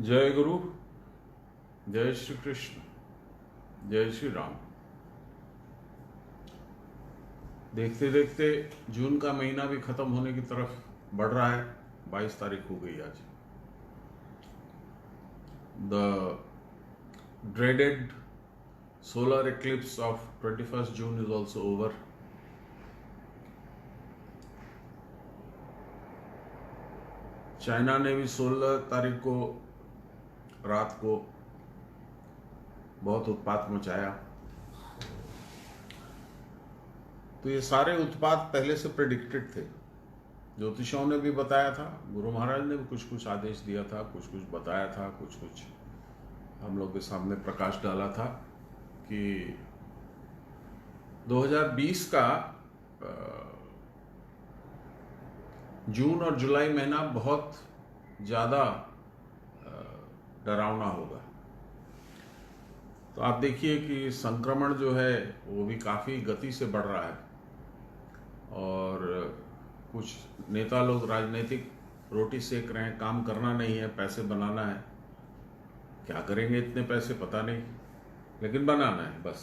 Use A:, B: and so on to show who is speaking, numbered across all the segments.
A: जय गुरु, जय श्री कृष्ण, जय श्री राम। देखते देखते जून का महीना भी खत्म होने की तरफ बढ़ रहा है। 22 तारीख हो गई आज। The dreaded solar eclipse of 21st June is also over. China ने भी 16 तारीख को रात को बहुत उत्पात मचाया। तो ये सारे उत्पात पहले से प्रेडिक्टेड थे। ज्योतिषों ने भी बताया था, गुरु महाराज ने भी कुछ कुछ आदेश दिया था, कुछ कुछ बताया था, कुछ कुछ हम लोग के सामने प्रकाश डाला था कि 2020 का जून और जुलाई महीना बहुत ज़्यादा डरावना होगा। तो आप देखिए कि संक्रमण जो है वो भी काफ़ी गति से बढ़ रहा है और कुछ नेता लोग राजनीतिक रोटी सेक रहे हैं। काम करना नहीं है, पैसे बनाना है। क्या करेंगे इतने पैसे पता नहीं, लेकिन बनाना है बस।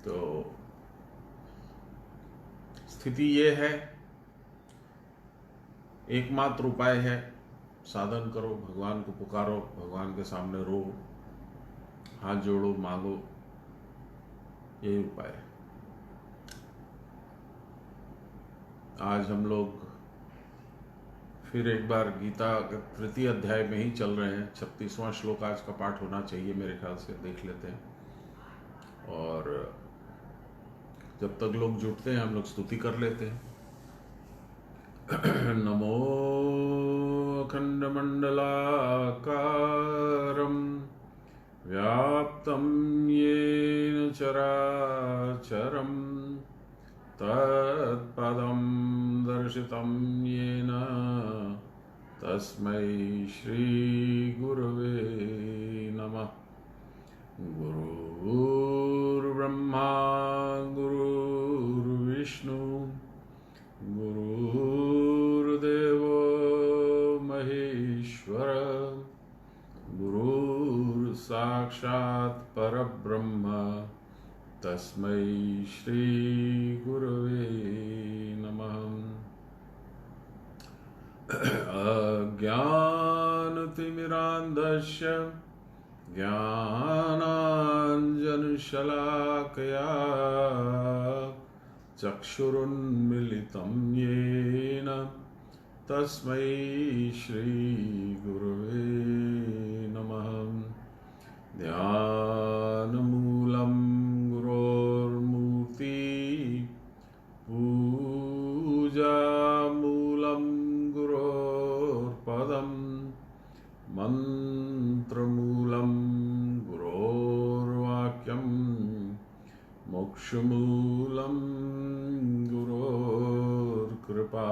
A: तो स्थिति ये है, एकमात्र उपाय है साधन करो, भगवान को पुकारो, भगवान के सामने रो, हाथ जोड़ो, मांगो, यही उपाय है। आज हम लोग फिर एक बार गीता के तृतीय अध्याय में ही चल रहे हैं। 36वां श्लोक आज का पाठ होना चाहिए मेरे ख्याल से, देख लेते हैं। और जब तक लोग जुटते हैं हम लोग स्तुति कर लेते हैं। नमो अखंडमंडलाकारं व्याप्तं येन चराचरं तत्पदं दर्शितं येन तस्मै श्री गुरवे नमः। गुरुर्ब्रह्मा गुरुर्विष्णु गुरुर्देवो महेश्वर गुरुर्साक्षात् परब्रह्म तस्मै श्री गुरवे नमः। अज्ञानतिमिरान्धस्य ज्ञानाञ्जनशलाकया चक्षुरुन्मिलितं येन तस्मै श्रीगुरवे नमः। ध्यानमूलं गुरोर्मूर्ति पूजामूलं गुरोर्पदं मन्त्रमूलं गुरोर्वाक्यं मोक्षमूलं गुरोर्कृपा।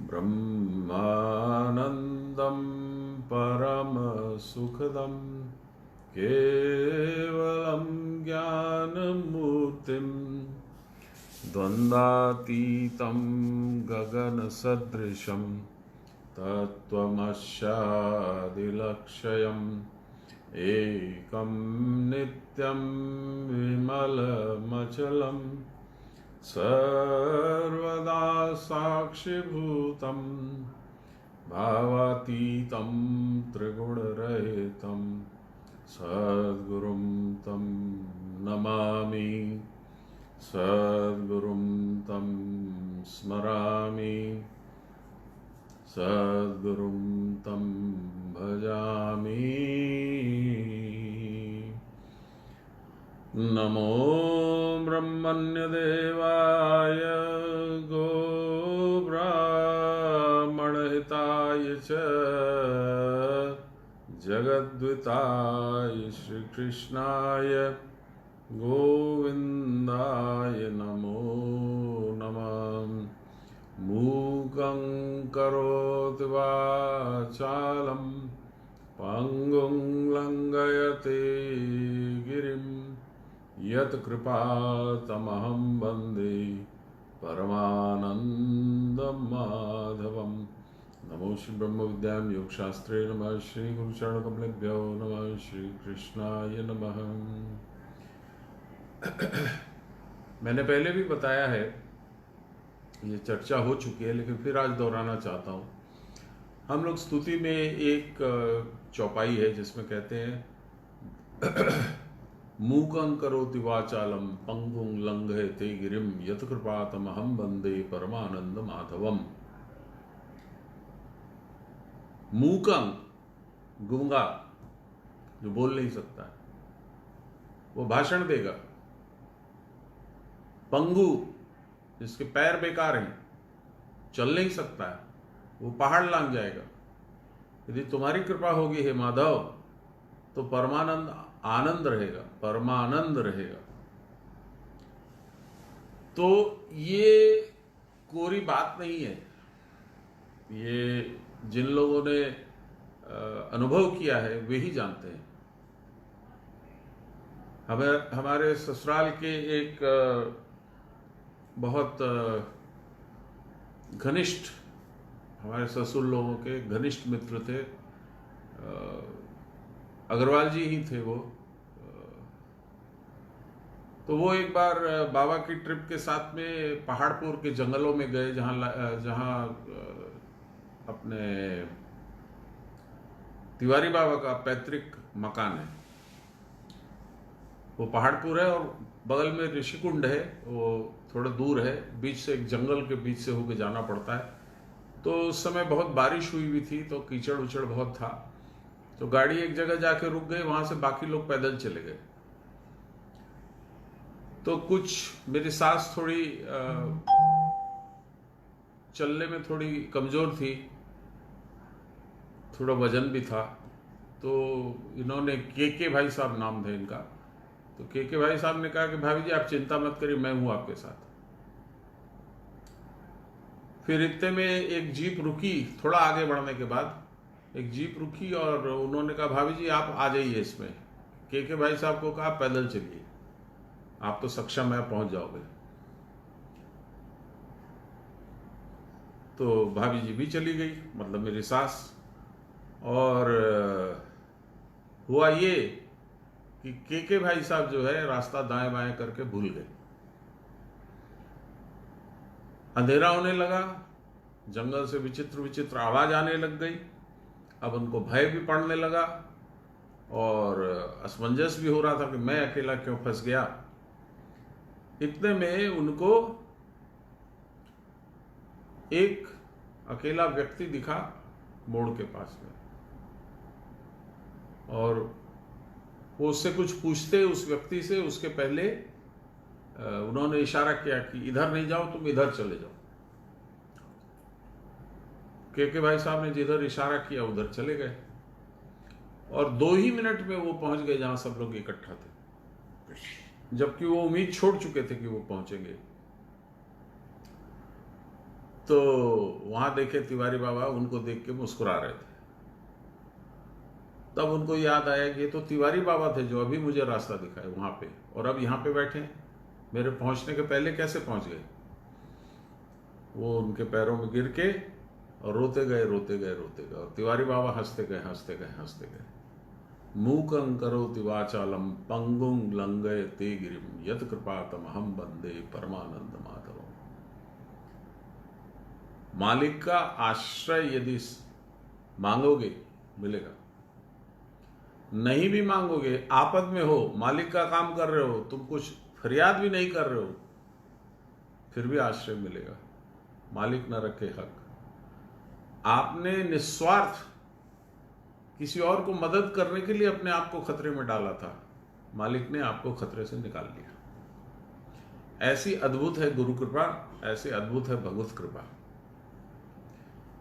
A: ब्रह्मानन्दं परमसुखदं केवलं ज्ञानमूर्तिं द्वन्द्वातीतं गगनसदृशं तत्त्वमस्यादिलक्ष्यम् एकं नित्यं विमलमचलं सर्वदा साक्षिभूतं भावातीतं त्रिगुणरहितं सद्गुरुं तं नमामि, सद्गुरुं तं स्मरामि, सद्गुरुं तं भजामि। नमो ब्रह्मण्यदेवाय गोब्राह्मणहिताय च जगद्विताय श्रीकृष्णाय गोविन्दाय नमो नमः। मूकं करोति वाचालं पङ्गुं लङ्घयते गिरिं यत्कृपातमहं वन्दे परमानन्दं माधवं। नमो श्री ब्रह्म विद्यां योग शास्त्रे नमः श्री गुरुचरण कमलेभ्यो नमः श्री कृष्णाय नमः। मैंने पहले भी बताया है, ये चर्चा हो चुकी है, लेकिन फिर आज दोहराना चाहता हूँ। हम लोग स्तुति में एक चौपाई है जिसमें कहते हैं मूकं करोति वाचालम पंगुं लंघयते गिरिम यत् कृपातमहं वंदे परमानंद माधवम। मूकं, गूंगा, जो बोल नहीं सकता है, वो भाषण देगा। पंगु, जिसके पैर बेकार हैं, चल नहीं सकता है, वो पहाड़ लांघ जाएगा। यदि तुम्हारी कृपा होगी हे माधव तो परमानंद आनंद रहेगा, परमानंद रहेगा। तो ये कोरी बात नहीं है, ये जिन लोगों ने अनुभव किया है वे ही जानते हैं। हमारे ससुराल के एक बहुत घनिष्ठ, हमारे ससुर लोगों के घनिष्ठ मित्र थे, अग्रवाल जी ही थे वो। तो वो एक बार बाबा की ट्रिप के साथ में पहाड़पुर के जंगलों में गए, जहाँ अपने तिवारी बाबा का पैतृक मकान है। वो पहाड़पुर है और बगल में ऋषिकुंड है, वो थोड़ा दूर है, बीच से एक जंगल के बीच से होकर जाना पड़ता है। तो उस समय बहुत बारिश हुई थी, तो कीचड़ उचड़ बहुत था। तो गाड़ी एक जगह जाके रुक गई, वहां से बाकी लोग पैदल चले गए। तो कुछ मेरी सास थोड़ी चलने में थोड़ी कमजोर थी, थोड़ा वजन भी था। तो इन्होंने के भाई साहब नाम था इनका। तो के भाई साहब ने कहा कि भाभी जी आप चिंता मत करिए, मैं हूं आपके साथ। फिर इतने में एक जीप रुकी, थोड़ा आगे बढ़ने के बाद एक जीप रुकी और उन्होंने कहा भाभी जी आप आ जाइए इसमें। के भाई साहब को कहा पैदल चलिए, आप तो सक्षम है, पहुंच जाओगे। तो भाभी जी भी चली गई, मतलब मेरी सास। और हुआ ये कि के भाई साहब जो है रास्ता दाएं बाएं करके भूल गए। अंधेरा होने लगा, जंगल से विचित्र विचित्र आवाज आने लग गई। अब उनको भय भी पड़ने लगा और असमंजस भी हो रहा था कि मैं अकेला क्यों फंस गया। इतने में उनको एक अकेला व्यक्ति दिखा मोड़ के पास में, और वो उससे कुछ पूछते उस व्यक्ति से, उसके पहले उन्होंने इशारा किया कि इधर नहीं जाओ, तुम इधर चले जाओ। के भाई साहब ने जिधर इशारा किया उधर चले गए और 2 ही मिनट में वो पहुंच गए जहां सब लोग इकट्ठा थे, जबकि वो उम्मीद छोड़ चुके थे कि वो पहुंचेंगे। तो वहां देखे तिवारी बाबा, उनको देख के मुस्कुरा रहे थे। तब उनको याद आया कि ये तो तिवारी बाबा थे जो अभी मुझे रास्ता दिखाए वहां पे, और अब यहाँ पे बैठे हैं, मेरे पहुंचने के पहले कैसे पहुंच गए। वो उनके पैरों में गिर के और रोते गए रोते गए रोते गए, और तिवारी बाबा हंसते गए हंसते गए हंसते गए। मूकं करोति वाचालम पंगुं लंघयते गिरिम यत् कृपातमहं वंदे परमानंद माधवम। मालिक का आश्रय यदि मांगोगे मिलेगा, नहीं भी मांगोगे, आपद में हो, मालिक का काम कर रहे हो, तुम कुछ फरियाद भी नहीं कर रहे हो, फिर भी आश्रय मिलेगा। मालिक न रखे हक। आपने निस्वार्थ किसी और को मदद करने के लिए अपने आप को खतरे में डाला था, मालिक ने आपको खतरे से निकाल लिया। ऐसी अद्भुत है गुरु कृपा, ऐसी अद्भुत है भगवत कृपा।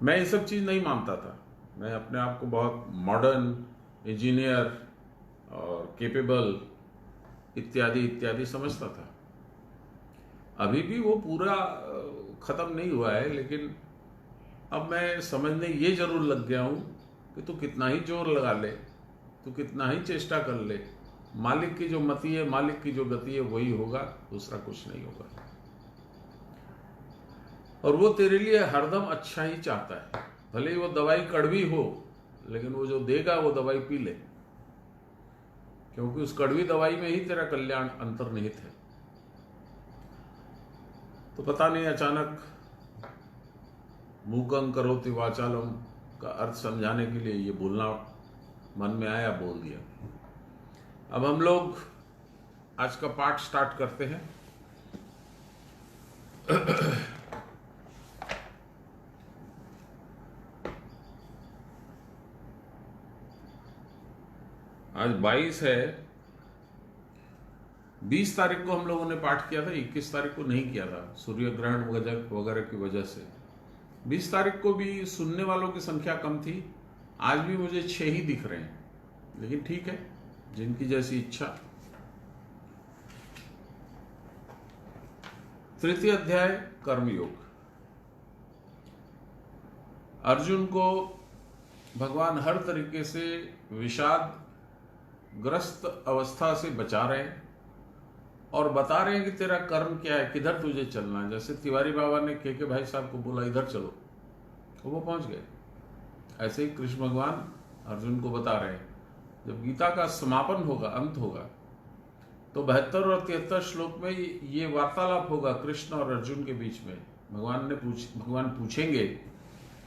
A: मैं ये सब चीज नहीं मानता था, मैं अपने आप को बहुत मॉडर्न, इंजीनियर और केपेबल इत्यादि इत्यादि समझता था। अभी भी वो पूरा खत्म नहीं हुआ है, लेकिन अब मैं समझने ये जरूर लग गया हूं कि तू कितना ही जोर लगा ले, तू कितना ही चेष्टा कर ले, मालिक की जो मति है, मालिक की जो गति है वही होगा, दूसरा कुछ नहीं होगा। और वो तेरे लिए हरदम अच्छा ही चाहता है, भले ही वो दवाई कड़वी हो, लेकिन वो जो देगा वो दवाई पी ले, क्योंकि उस कड़वी दवाई में ही तेरा कल्याण अंतर्निहित है। तो पता नहीं अचानक मूकं करोति वाचालम का अर्थ समझाने के लिए ये बोलना मन में आया, बोल दिया। अब हम लोग आज का पाठ स्टार्ट करते हैं। आज 22 है। 20 तारीख को हम लोगों ने पाठ किया था, 21 तारीख को नहीं किया था सूर्य ग्रहण वगैरह की वजह से। 20 तारीख को भी सुनने वालों की संख्या कम थी, आज भी मुझे 6 ही दिख रहे हैं, लेकिन ठीक है, जिनकी जैसी इच्छा। तृतीय अध्याय कर्मयोग। अर्जुन को भगवान हर तरीके से विषाद ग्रस्त अवस्था से बचा रहे हैं और बता रहे हैं कि तेरा कर्म क्या है, किधर तुझे चलना है। जैसे तिवारी बाबा ने के भाई साहब को बोला इधर चलो, तो वो पहुंच गए। ऐसे ही कृष्ण भगवान अर्जुन को बता रहे हैं, जब गीता का समापन होगा, अंत होगा, तो 72 और 73 श्लोक में ये वार्तालाप होगा कृष्ण और अर्जुन के बीच में। भगवान पूछेंगे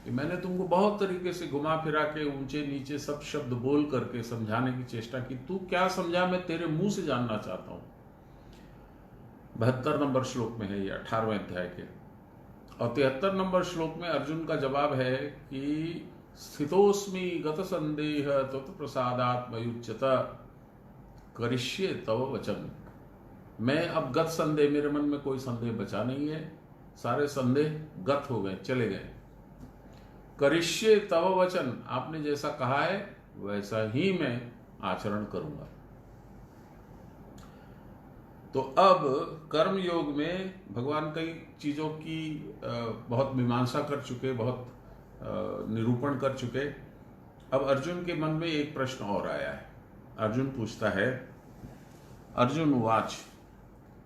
A: कि मैंने तुमको बहुत तरीके से घुमा फिरा के ऊंचे नीचे सब शब्द बोल करके समझाने की चेष्टा की, तू क्या समझा मैं तेरे मुंह से जानना चाहता हूं। 72 नंबर श्लोक में है ये, 18वें अध्याय के। और 73 नंबर श्लोक में अर्जुन का जवाब है कि स्थितोस्मि गत संदेह तत् प्रसादात् मयुच्यत करिष्ये तव वचन। मैं अब गत संदेह, मेरे मन में कोई संदेह बचा नहीं है, सारे संदेह गत हो गए, चले गए। करिष्ये तव वचन, आपने जैसा कहा है वैसा ही मैं आचरण करूंगा। तो अब कर्म योग में भगवान कई चीजों की बहुत मीमांसा कर चुके, बहुत निरूपण कर चुके। अब अर्जुन के मन में एक प्रश्न और आया है। अर्जुन पूछता है, अर्जुन उवाच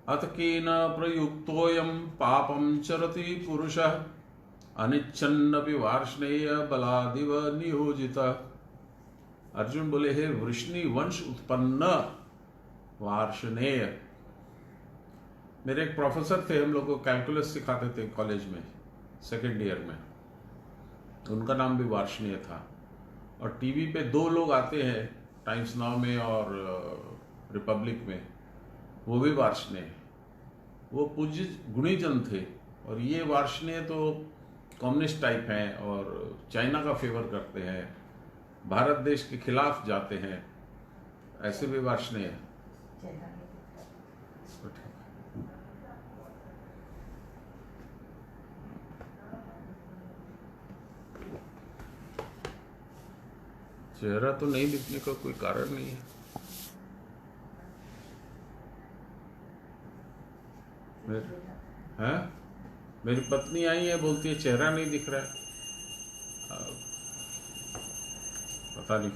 A: अथ केन प्रयुक्तोऽयं पापं चरति पुरुषः अनिच्छन्नपि वार्ष्णेय बलादिव नियोजितः। अर्जुन बोले, हे वृष्णि वंश उत्पन्न वार्ष्णेय। मेरे एक प्रोफेसर थे, हम लोग को कैलकुलस सिखाते थे कॉलेज में, सेकेंड ईयर में, उनका नाम भी वार्ष्णेय था। और टीवी पे 2 लोग आते हैं, टाइम्स नाउ में और रिपब्लिक में, वो भी वार्ष्णेय। वो पूज्य गुणीजन थे, और ये वार्ष्णेय तो कम्युनिस्ट टाइप हैं और चाइना का फेवर करते हैं, भारत देश के खिलाफ जाते हैं, ऐसे भी वार्ष्णेय हैं। चेहरा तो नहीं दिखने का कोई कारण नहीं है। मेरी पत्नी आई है, बोलती है चेहरा नहीं दिख रहा है। पता नहीं,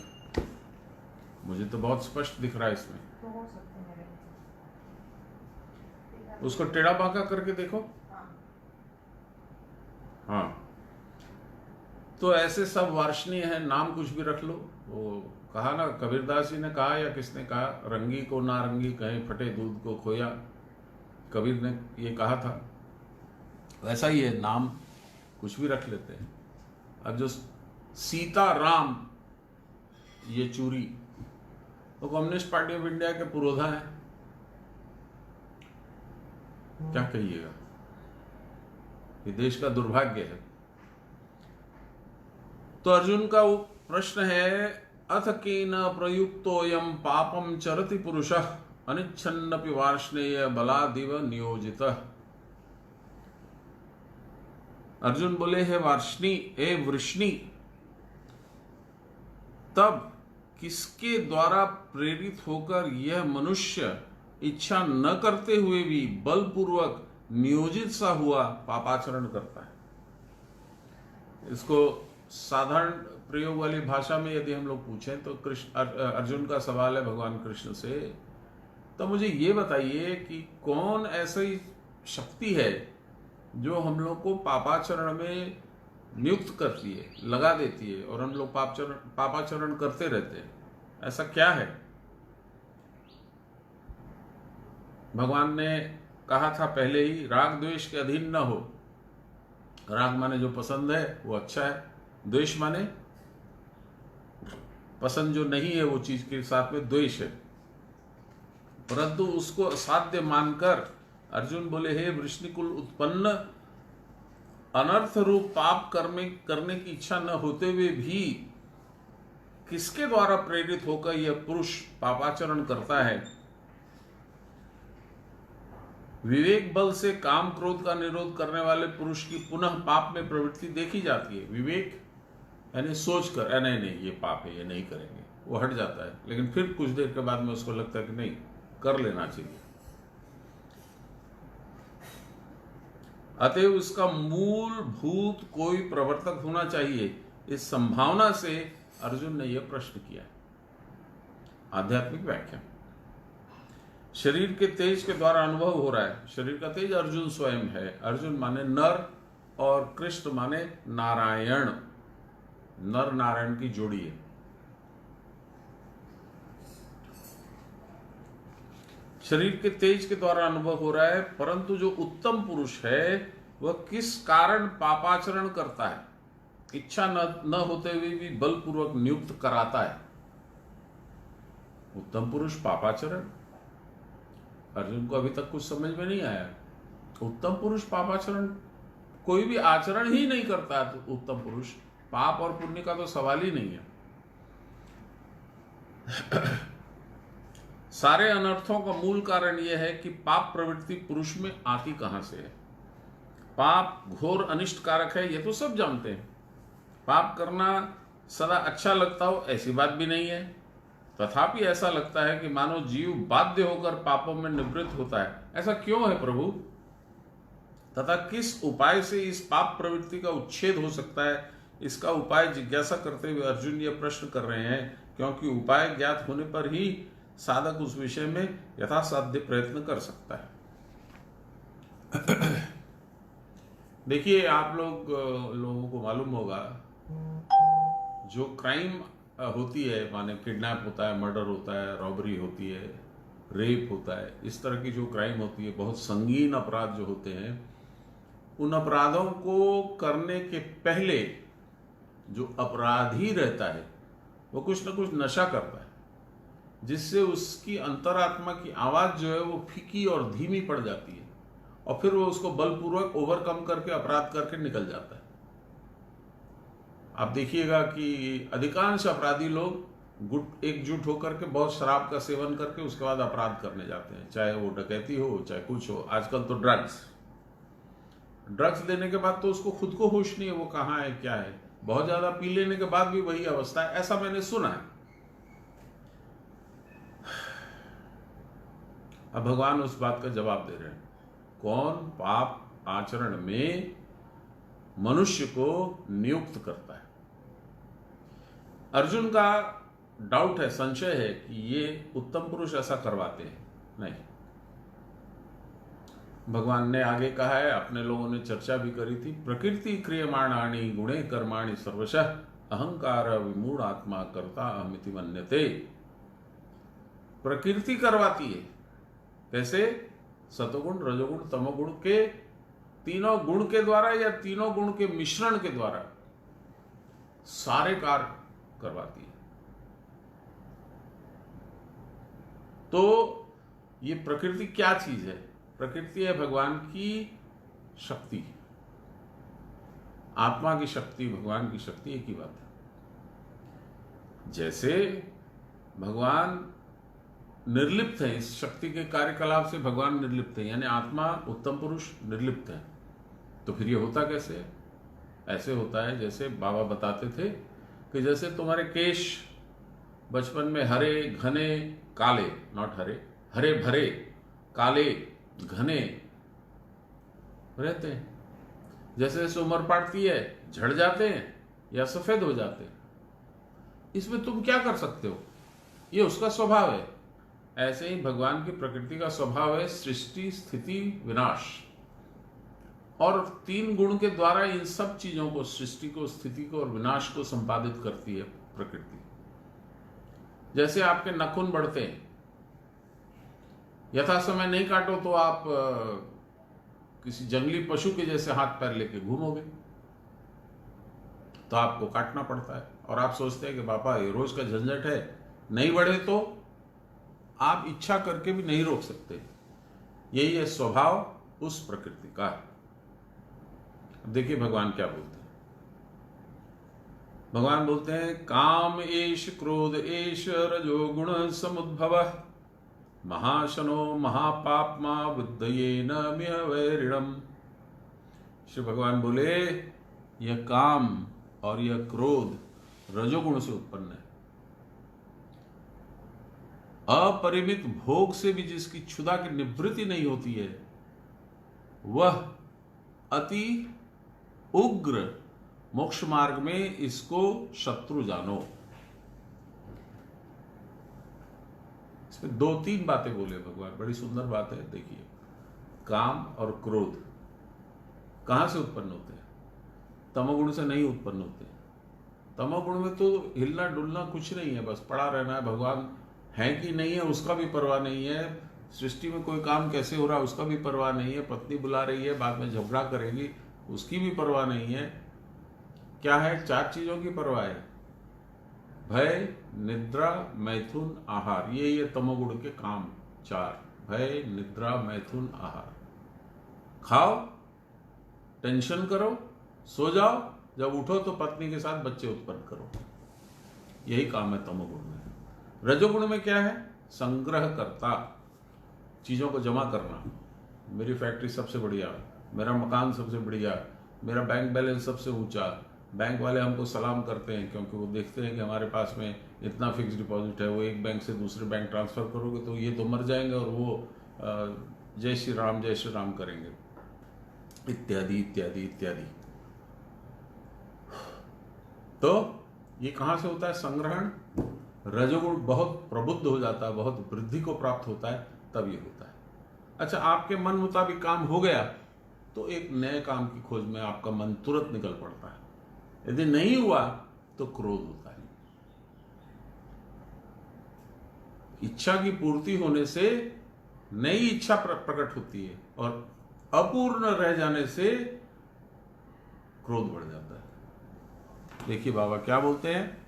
A: मुझे तो बहुत स्पष्ट दिख रहा है इसमें। उसको टेढ़ा बांका करके देखो। हाँ, तो ऐसे सब वार्ष्णेय है, नाम कुछ भी रख लो। वो कहा ना, कबीरदास जी ने कहा या किसने कहा, रंगी को नारंगी कहीं फटे दूध को खोया, कबीर ने ये कहा था। वैसा ही है, नाम कुछ भी रख लेते हैं। अब जो सीता राम येचुरी, तो कम्युनिस्ट पार्टी ऑफ इंडिया के पुरोधा है, क्या कहिएगा, ये देश का दुर्भाग्य है। तो अर्जुन का वो प्रश्न है, अथ केन प्रयुक्तोऽयं पापं चरति पुरुषः अनिच्छन्नपि वार्ष्णेय बलादिव नियोजितः। अर्जुन बोले, हे वार्ष्णी, हे वृष्णि, तब किसके द्वारा प्रेरित होकर यह मनुष्य इच्छा न करते हुए भी बलपूर्वक नियोजित सा हुआ पापाचरण करता है। इसको साधारण प्रयोग वाली भाषा में यदि हम लोग पूछें तो अर्जुन का सवाल है भगवान कृष्ण से, तो मुझे ये बताइए कि कौन ऐसी शक्ति है जो हम लोग को पापाचरण में नियुक्त करती है, लगा देती है, और हम लोग पापाचरण करते रहते हैं। ऐसा क्या है? भगवान ने कहा था पहले ही, राग द्वेष के अधीन न हो। राग माने जो पसंद है वो अच्छा है, द्वेष माने पसंद जो नहीं है वो चीज के साथ में द्वेष है। परंतु उसको असाध्य मानकर अर्जुन बोले, हे वृष्णिकुल उत्पन्न, अनर्थ रूप पाप करने की इच्छा न होते हुए भी किसके द्वारा प्रेरित होकर यह पुरुष पापाचरण करता है? विवेक बल से काम क्रोध का निरोध करने वाले पुरुष की पुनः पाप में प्रवृत्ति देखी जाती है। विवेक यानी सोच कर, नहीं नहीं ये पाप है, ये नहीं करेंगे, वो हट जाता है, लेकिन फिर कुछ देर के बाद में उसको लगता है कि नहीं, कर लेना चाहिए। अतएव उसका मूलभूत कोई प्रवर्तक होना चाहिए, इस संभावना से अर्जुन ने यह प्रश्न किया। आध्यात्मिक व्याख्या। शरीर के तेज के द्वारा अनुभव हो रहा है। शरीर का तेज अर्जुन स्वयं है। अर्जुन माने नर और कृष्ण माने नारायण। नर नारायण की जोड़ी है। शरीर के तेज के द्वारा अनुभव हो रहा है, परंतु जो उत्तम पुरुष है वह किस कारण पापाचरण करता है? इच्छा न होते हुए भी बलपूर्वक नियुक्त कराता है। उत्तम पुरुष पापाचरण, अर्जुन को अभी तक कुछ समझ में नहीं आया। उत्तम पुरुष पापाचरण, कोई भी आचरण ही नहीं करता है तो उत्तम पुरुष, पाप और पुण्य का तो सवाल ही नहीं है। सारे अनर्थों का मूल कारण यह है कि पाप प्रवृत्ति पुरुष में आती कहां से है। पाप घोर अनिष्ट कारक है, यह तो सब जानते हैं। पाप करना सदा अच्छा लगता हो ऐसी बात भी नहीं है, तथापि ऐसा लगता है कि मानो जीव बाध्य होकर पापों में निवृत्त होता है। ऐसा क्यों है प्रभु? तथा किस उपाय से इस पाप प्रवृत्ति का उच्छेद हो सकता है, इसका उपाय जिज्ञासा करते हुए अर्जुन यह प्रश्न कर रहे हैं, क्योंकि उपाय ज्ञात होने पर ही साधक उस विषय में यथासाध्य प्रयत्न कर सकता है। देखिए, आप लोगों को मालूम होगा, जो क्राइम होती है, माने किडनैप होता है, मर्डर होता है, रॉबरी होती है, रेप होता है, इस तरह की जो क्राइम होती है, बहुत संगीन अपराध जो होते हैं, उन अपराधों को करने के पहले जो अपराधी रहता है वो कुछ न कुछ नशा करता है, जिससे उसकी अंतरात्मा की आवाज जो है वो फीकी और धीमी पड़ जाती है, और फिर वो उसको बलपूर्वक ओवरकम करके अपराध करके निकल जाता है। आप देखिएगा कि अधिकांश अपराधी लोग एकजुट होकर के बहुत शराब का सेवन करके उसके बाद अपराध करने जाते हैं, चाहे वो डकैती हो चाहे कुछ हो। आजकल तो ड्रग्स लेने के बाद तो उसको खुद को होश नहीं है वो कहाँ है क्या है। बहुत ज्यादा पी लेने के बाद भी वही अवस्था है, ऐसा मैंने सुना है। अब भगवान उस बात का जवाब दे रहे हैं, कौन पाप आचरण में मनुष्य को नियुक्त करता है। अर्जुन का डाउट है, संशय है कि ये उत्तम पुरुष ऐसा करवाते हैं। नहीं, भगवान ने आगे कहा है, अपने लोगों ने चर्चा भी करी थी, प्रकृति क्रियमाणानि गुणे कर्माणि सर्वशः अहंकार विमूढ़ आत्मा कर्ता अहमिति मन्यते। प्रकृति करवाती है। कैसे? सतोगुण, रजोगुण, तमोगुण के तीनों गुण के द्वारा या तीनों गुण के मिश्रण के द्वारा सारे कार्य करवाती है। तो ये प्रकृति क्या चीज है? प्रकृति है भगवान की शक्ति, आत्मा की शक्ति, भगवान की शक्ति, एक ही बात है। जैसे भगवान निर्लिप्त है, इस शक्ति के कार्यकलाप से भगवान निर्लिप्त है, यानी आत्मा उत्तम पुरुष निर्लिप्त है। तो फिर ये होता कैसे है? ऐसे होता है जैसे बाबा बताते थे कि जैसे तुम्हारे केश बचपन में हरे घने काले, नॉट हरे, हरे भरे काले घने रहते हैं, जैसे जैसे उम्र बढ़ती है झड़ जाते हैं या सफेद हो जाते हैं। इसमें तुम क्या कर सकते हो? ये उसका स्वभाव है। ऐसे ही भगवान की प्रकृति का स्वभाव है सृष्टि, स्थिति, विनाश। और 3 गुण के द्वारा इन सब चीजों को, सृष्टि को, स्थिति को और विनाश को संपादित करती है प्रकृति। जैसे आपके नाखून बढ़ते हैं, यथा समय नहीं काटो तो आप किसी जंगली पशु के जैसे हाथ पैर लेके घूमोगे, तो आपको काटना पड़ता है। और आप सोचते हैं कि बापा ये रोज का झंझट है, नहीं बढ़े तो आप इच्छा करके भी नहीं रोक सकते। यही है स्वभाव उस प्रकृति का। देखिए भगवान क्या बोलते हैं। भगवान बोलते हैं काम एष क्रोध एष रजोगुण समुद्भव महाशनो महापापमा बुद्धयेन मिह वैरिणम। श्री भगवान बोले यह काम और यह क्रोध रजोगुण से उत्पन्न है। अपरिमित भोग से भी जिसकी क्षुधा की निवृत्ति नहीं होती है, वह अति उग्र मोक्ष मार्ग में इसको शत्रु जानो। इसमें 2-3 बातें बोले भगवान, बड़ी सुंदर बात है। देखिए, काम और क्रोध कहां से उत्पन्न होते हैं? तमोगुण से नहीं उत्पन्न होते। तमोगुण में तो हिलना डुलना कुछ नहीं है, बस पड़ा रहना है। भगवान है कि नहीं है उसका भी परवाह नहीं है, सृष्टि में कोई काम कैसे हो रहा है उसका भी परवाह नहीं है, पत्नी बुला रही है बाद में झगड़ा करेगी उसकी भी परवाह नहीं है। क्या है? 4 चीजों की परवाह है, भय, निद्रा, मैथुन, आहार। ये तमोगुण के काम 4, भय, निद्रा, मैथुन, आहार। खाओ, टेंशन करो, सो जाओ, जब उठो तो पत्नी के साथ बच्चे उत्पन्न करो। यही काम है तमोगुण में। रजोगुण में क्या है? संग्रह करता, चीजों को जमा करना। मेरी फैक्ट्री सबसे बढ़िया, मेरा मकान सबसे बढ़िया, मेरा बैंक बैलेंस सबसे ऊंचा। बैंक वाले हमको सलाम करते हैं क्योंकि वो देखते हैं कि हमारे पास में इतना फिक्स डिपॉजिट है। वो एक बैंक से दूसरे बैंक ट्रांसफर करोगे तो ये तो मर जाएंगे और वो जय श्री राम करेंगे, इत्यादि इत्यादि इत्यादि। तो ये कहां से होता है? संग्रहण। रजोगुण बहुत प्रबुद्ध हो जाता है, बहुत वृद्धि को प्राप्त होता है, तब ये होता है। अच्छा, आपके मन मुताबिक काम हो गया तो एक नए काम की खोज में आपका मन तुरंत निकल पड़ता है। यदि नहीं हुआ तो क्रोध होता है। इच्छा की पूर्ति होने से नई इच्छा प्रकट होती है और अपूर्ण रह जाने से क्रोध बढ़ जाता है। देखिए बाबा क्या बोलते हैं।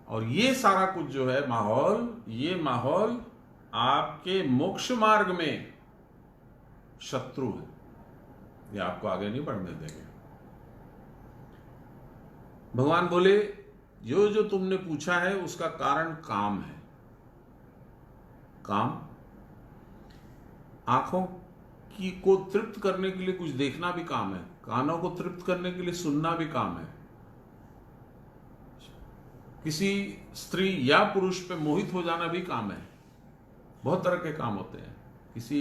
A: और ये सारा कुछ जो है माहौल, ये माहौल आपके मोक्ष मार्ग में शत्रु है, ये आपको आगे नहीं बढ़ने देंगे। भगवान बोले जो तुमने पूछा है उसका कारण काम है। काम आंखों की को तृप्त करने के लिए कुछ देखना भी काम है, कानों को तृप्त करने के लिए सुनना भी काम है, किसी स्त्री या पुरुष पे मोहित हो जाना भी काम है। बहुत तरह के काम होते हैं। किसी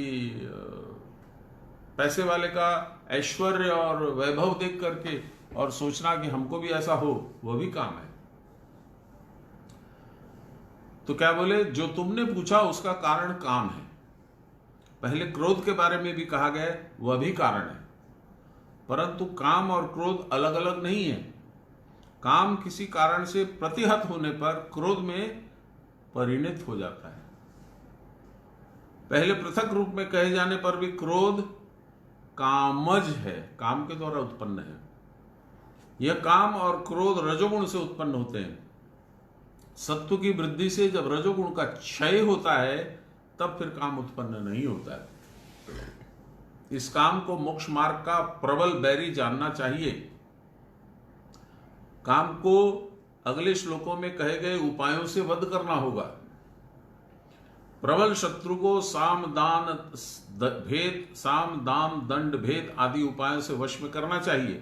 A: पैसे वाले का ऐश्वर्य और वैभव देख करके और सोचना कि हमको भी ऐसा हो, वह भी काम है। तो क्या बोले? जो तुमने पूछा उसका कारण काम है। पहले क्रोध के बारे में भी कहा गया, वह भी कारण है, परंतु काम और क्रोध अलग अलग नहीं है। काम किसी कारण से प्रतिहत होने पर क्रोध में परिणत हो जाता है। पहले पृथक रूप में कहे जाने पर भी क्रोध कामज है, काम के द्वारा उत्पन्न है। यह काम और क्रोध रजोगुण से उत्पन्न होते हैं। सत्व की वृद्धि से जब रजोगुण का क्षय होता है तब फिर काम उत्पन्न नहीं होता है। इस काम को मोक्ष मार्ग का प्रबल बैरी जानना चाहिए। काम को अगले श्लोकों में कहे गए उपायों से वध करना होगा। प्रबल शत्रु को साम दाम दंड भेद आदि उपायों से वश में करना चाहिए।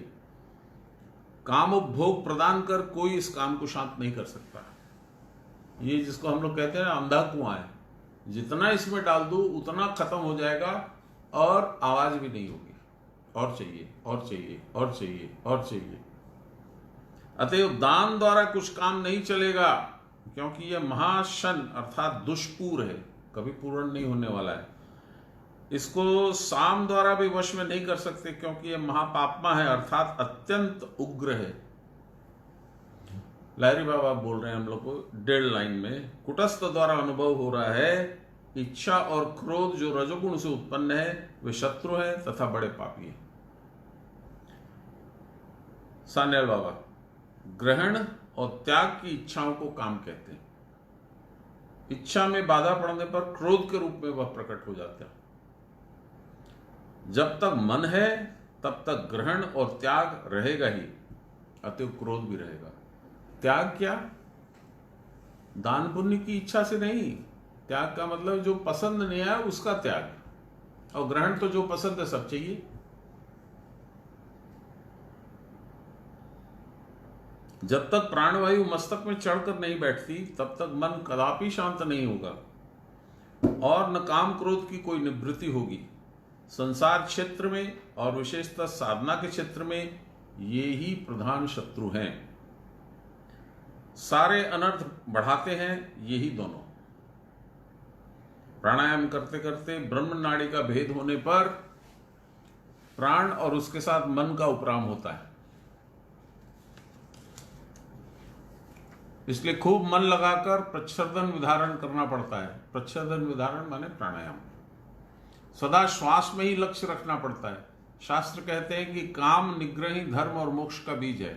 A: काम उपभोग प्रदान कर कोई इस काम को शांत नहीं कर सकता। ये जिसको हम लोग कहते हैं ना, अंधा कुआं है, जितना इसमें डाल दो उतना खत्म हो जाएगा और आवाज भी नहीं होगी। और चाहिए और चाहिए और चाहिए और चाहिए। अतएव दान द्वारा कुछ काम नहीं चलेगा, क्योंकि यह महाशन अर्थात दुष्पूर है, कभी पूर्ण नहीं होने वाला है। इसको साम द्वारा भी वश में नहीं कर सकते, क्योंकि यह महापापमा है, अर्थात अत्यंत उग्र है। लाहिरी बाबा बोल रहे हैं हम लोग को 1.5 लाइन में, कुटस्थ द्वारा अनुभव हो रहा है, इच्छा और क्रोध जो रजोगुण से उत्पन्न है वे शत्रु हैं तथा बड़े पापी हैं। सान्याल बाबा, ग्रहण और त्याग की इच्छाओं को काम कहते हैं। इच्छा में बाधा पड़ने पर क्रोध के रूप में वह प्रकट हो जाता है। जब तक मन है तब तक ग्रहण और त्याग रहेगा ही, अतएव क्रोध भी रहेगा। त्याग क्या? दान पुण्य की इच्छा से नहीं। त्याग का मतलब जो पसंद नहीं आया उसका त्याग, और ग्रहण तो जो पसंद है सब चाहिए। जब तक प्राणवायु मस्तक में चढ़कर नहीं बैठती तब तक मन कदापि शांत नहीं होगा और न काम क्रोध की कोई निवृत्ति होगी। संसार क्षेत्र में और विशेषतः साधना के क्षेत्र में ये ही प्रधान शत्रु हैं। सारे अनर्थ बढ़ाते हैं यही दोनों। प्राणायाम करते करते ब्रह्म नाड़ी का भेद होने पर प्राण और उसके साथ मन का उपराम होता है। इसलिए खूब मन लगाकर प्रच्छदन विधारण करना पड़ता है। प्रच्छदन विधारण माने प्राणायाम। सदा श्वास में ही लक्ष्य रखना पड़ता है। शास्त्र कहते हैं कि काम निग्रह ही धर्म और मोक्ष का बीज है।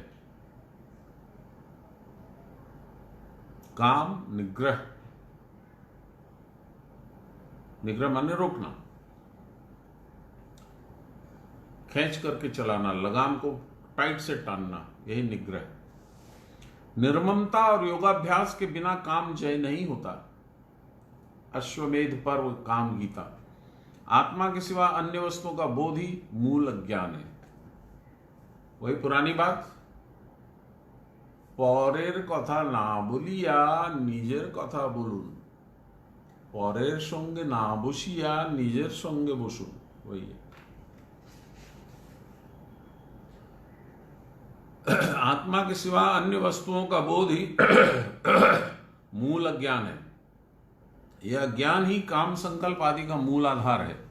A: काम निग्रह, निग्रह माने रोकना, खींच करके चलाना, लगाम को टाइट से टानना, यही निग्रह। निर्ममता और योगाभ्यास के बिना काम जय नहीं होता। अश्वमेध पर्व, काम गीता। आत्मा के सिवा अन्य वस्तुओं का बोध ही मूल अज्ञान है। वही पुरानी बात, পরের কথা না বলিয়া নিজের কথা বলুন, পরের সঙ্গে না বসিয়া নিজের সঙ্গে বসুন। वही है। आत्मा के सिवा अन्य वस्तुओं का बोध ही मूल अज्ञान है। यह अज्ञान ही काम संकल्प आदि का मूल आधार है।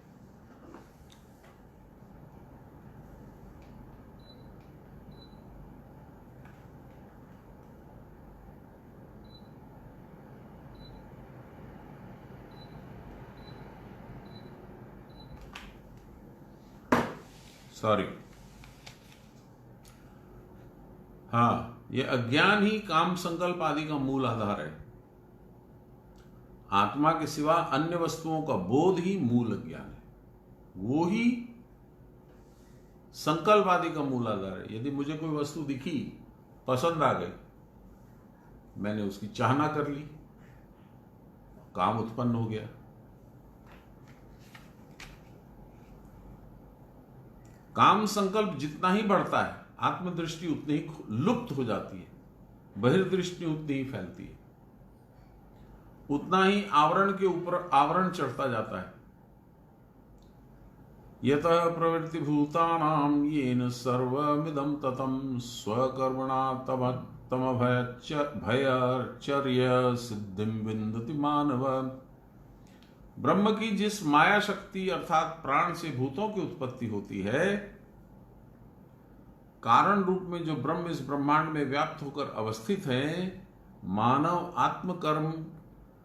A: सॉरी, हाँ, यह अज्ञान ही काम संकल्प आदि का मूल आधार है। आत्मा के सिवा अन्य वस्तुओं का बोध ही मूल अज्ञान है। वो ही संकल्प आदि का मूल आधार है। यदि मुझे कोई वस्तु दिखी, पसंद आ गई, मैंने उसकी चाहना कर ली, काम उत्पन्न हो गया। काम संकल्प जितना ही बढ़ता है, आत्मदृष्टि उतनी ही लुप्त हो जाती है, बहिर्दृष्टि उतनी ही फैलती है, उतना ही आवरण के ऊपर आवरण चढ़ता जाता है। यतः प्रवृत्ति भूतानां येन सर्वमिदं ततं स्वकर्मणा भयचर्य सिद्धिं विन्दति मानव। ब्रह्म की जिस माया शक्ति अर्थात प्राण से भूतों की उत्पत्ति होती है, कारण रूप में जो ब्रह्म इस ब्रह्मांड में व्याप्त होकर अवस्थित है, मानव आत्मकर्म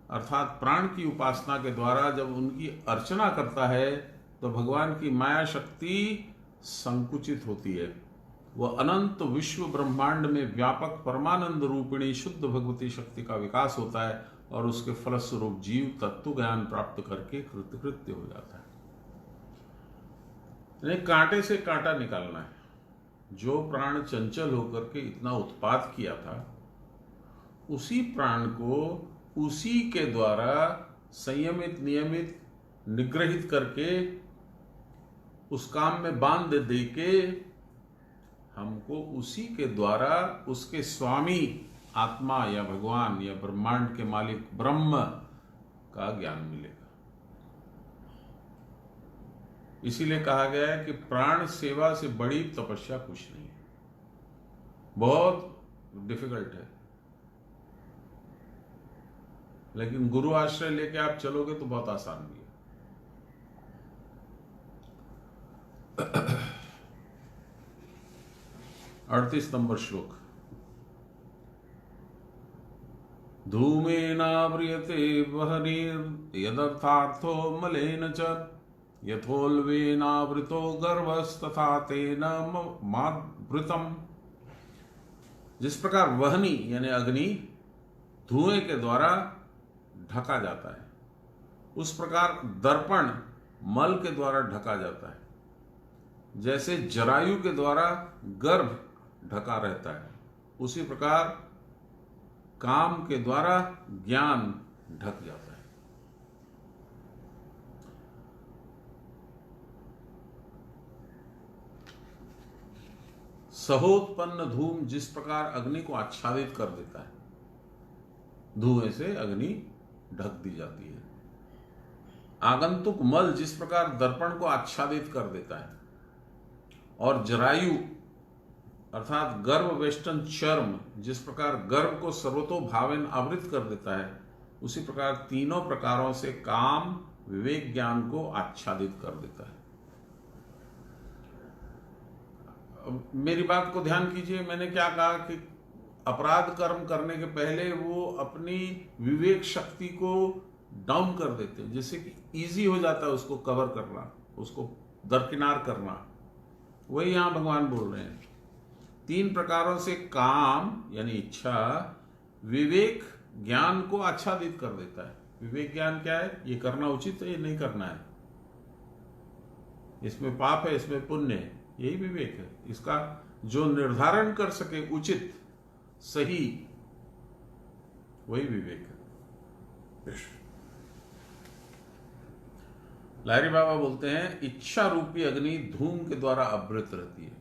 A: अर्थात प्राण की उपासना के द्वारा जब उनकी अर्चना करता है तो भगवान की माया शक्ति संकुचित होती है। वह अनंत विश्व ब्रह्मांड में व्यापक परमानंद रूपिणी शुद्ध भगवती शक्ति का विकास होता है और उसके फलस्वरूप जीव तत्व ज्ञान प्राप्त करके कृतकृत्य हो जाता है। कांटे से कांटा निकालना है। जो प्राण चंचल होकर के इतना उत्पात किया था, उसी प्राण को उसी के द्वारा संयमित, नियमित, निग्रहित करके उस काम में बांध दे के हमको उसी के द्वारा उसके स्वामी आत्मा या भगवान या ब्रह्मांड के मालिक ब्रह्म का ज्ञान मिलेगा। इसीलिए कहा गया है कि प्राण सेवा से बड़ी तपस्या कुछ नहीं है। बहुत डिफिकल्ट है, लेकिन गुरु आश्रय लेके आप चलोगे तो बहुत आसान भी है। 38 नंबर श्लोक। धूमेनाव्रियते वह्निर्यदर्थार्थो मलेन च यथोल्बेनावृतो गर्भस्तथा तेन मावृतम्। जिस प्रकार वह्नि यानी अग्नि धुएं के द्वारा ढका जाता है, उस प्रकार दर्पण मल के द्वारा ढका जाता है। जैसे जरायु के द्वारा गर्भ ढका रहता है, उसी प्रकार काम के द्वारा ज्ञान ढक जाता है। सहोत्पन्न धूम जिस प्रकार अग्नि को आच्छादित कर देता है, धुएं से अग्नि ढक दी जाती है। आगंतुक मल जिस प्रकार दर्पण को आच्छादित कर देता है, और जरायु अर्थात गर्भ वेष्टन चर्म जिस प्रकार गर्भ को सर्वतो भावेन आवृत कर देता है, उसी प्रकार तीनों प्रकारों से काम विवेक ज्ञान को आच्छादित कर देता है। मेरी बात को ध्यान कीजिए, मैंने क्या कहा कि अपराध कर्म करने के पहले वो अपनी विवेक शक्ति को डाउन कर देते हैं, जिससे कि इजी हो जाता है उसको कवर करना, उसको दरकिनार करना। वही यहां भगवान बोल रहे हैं, तीन प्रकारों से काम यानी इच्छा विवेक ज्ञान को आच्छादित कर देता है। विवेक ज्ञान क्या है? ये करना उचित है, ये नहीं करना है, इसमें पाप है, इसमें पुण्य है, यही विवेक है। इसका जो निर्धारण कर सके उचित सही, वही विवेक है। लाहिरी बाबा बोलते हैं, इच्छा रूपी अग्नि धूम के द्वारा आवृत रहती है,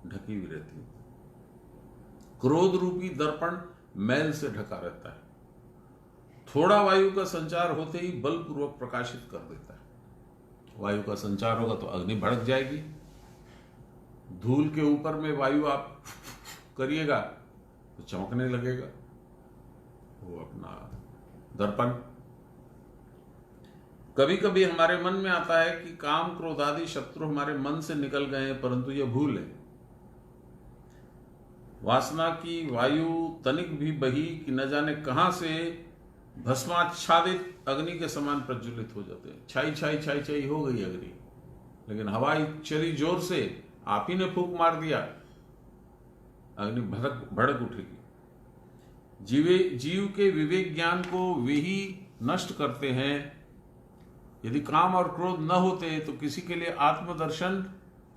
A: ढकी हुई रहती है। क्रोध रूपी दर्पण मैल से ढका रहता है। थोड़ा वायु का संचार होते ही बलपूर्वक प्रकाशित कर देता है। वायु का संचार होगा तो अग्नि भड़क जाएगी। धूल के ऊपर में वायु आप करिएगा तो चमकने लगेगा वो अपना दर्पण। कभी कभी हमारे मन में आता है कि काम क्रोध आदि शत्रु हमारे मन से निकल गए हैं, परंतु यह भूल है। वासना की वायु तनिक भी बही कि न जाने कहां से भस्माच्छादित अग्नि के समान प्रज्वलित हो जाते हैं। छाई छाई छाई छाई हो गई अग्नि, लेकिन हवाई चली जोर से, आप ही ने फूंक मार दिया, अग्नि भड़क उठेगी। जीव के विवेक ज्ञान को वे ही नष्ट करते हैं। यदि काम और क्रोध न होते तो किसी के लिए आत्मदर्शन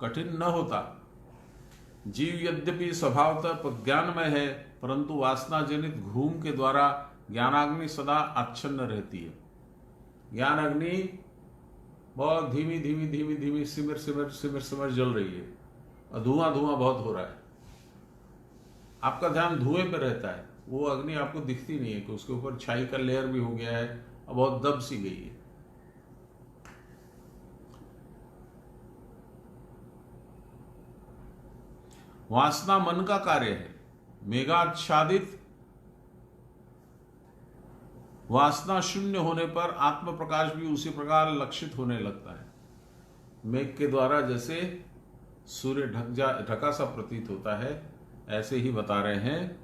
A: कठिन न होता। जीव यद्यपि स्वभावतः प्रज्ञानमय है, परंतु वासना जनित घूम के द्वारा ज्ञानाग्नि सदा आच्छन्न रहती है। ज्ञान अग्नि बहुत धीमी धीमी धीमी धीमी सिमर सिमर सिमर सिमर जल रही है और धुआं धुआं बहुत हो रहा है। आपका ध्यान धुएं पे रहता है, वो अग्नि आपको दिखती नहीं है कि उसके ऊपर छाई का लेयर भी हो गया है और बहुत दब सी गई है। वासना मन का कार्य है। मेघाच्छादित वासना शून्य होने पर आत्म प्रकाश भी उसी प्रकार लक्षित होने लगता है। मेघ के द्वारा जैसे सूर्य ढका सा प्रतीत होता है, ऐसे ही बता रहे हैं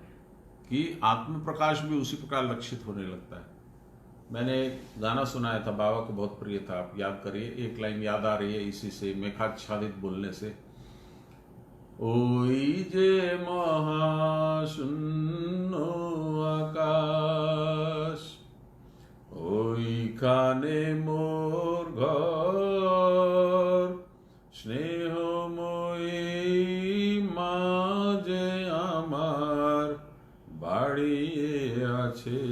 A: कि आत्म प्रकाश भी उसी प्रकार लक्षित होने लगता है। मैंने एक गाना सुनाया था, बाबा को बहुत प्रिय था, आप याद करिए। एक लाइन याद आ रही है इसी से, मेघाच्छादित बोलने से। ओई जे महाशून्य आकाश, ओई खाने मोर घर, स्नेहमयी माजे आमार बाड़िए आछे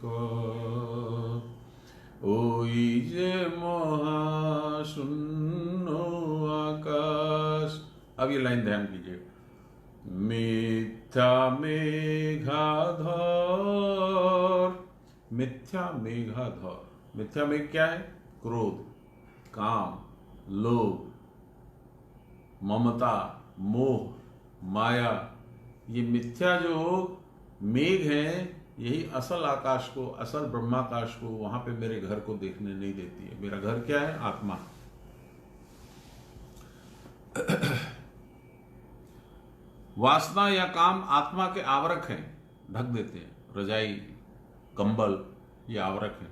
A: कर। ओई जे महाशून्य आकाश। अब ये लाइन ध्यान कीजिए। मिथ्या मेघाधर, मिथ्या मेघाधर। मिथ्या मेघ क्या है? क्रोध, काम, लोभ, ममता, मोह, माया। ये मिथ्या जो मेघ है, यही असल आकाश को, असल ब्रह्माकाश को, वहां पे मेरे घर को देखने नहीं देती है। मेरा घर क्या है? आत्मा। वासना या काम आत्मा के आवरक हैं, ढक देते हैं। रजाई, कंबल ये आवरक हैं।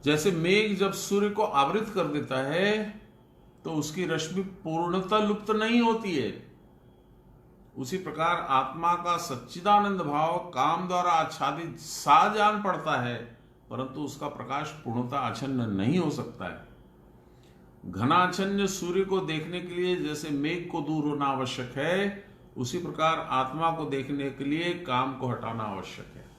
A: जैसे मेघ जब सूर्य को आवृत कर देता है तो उसकी रश्मि पूर्णतः लुप्त नहीं होती है, उसी प्रकार आत्मा का सच्चिदानंद भाव काम द्वारा आच्छादित सा जान पड़ता है, परंतु उसका प्रकाश पूर्णतः आच्छन्न नहीं हो सकता है। घनाच्छन्न सूर्य को देखने के लिए जैसे मेघ को दूर होना आवश्यक है, उसी प्रकार आत्मा को देखने के लिए काम को हटाना आवश्यक है।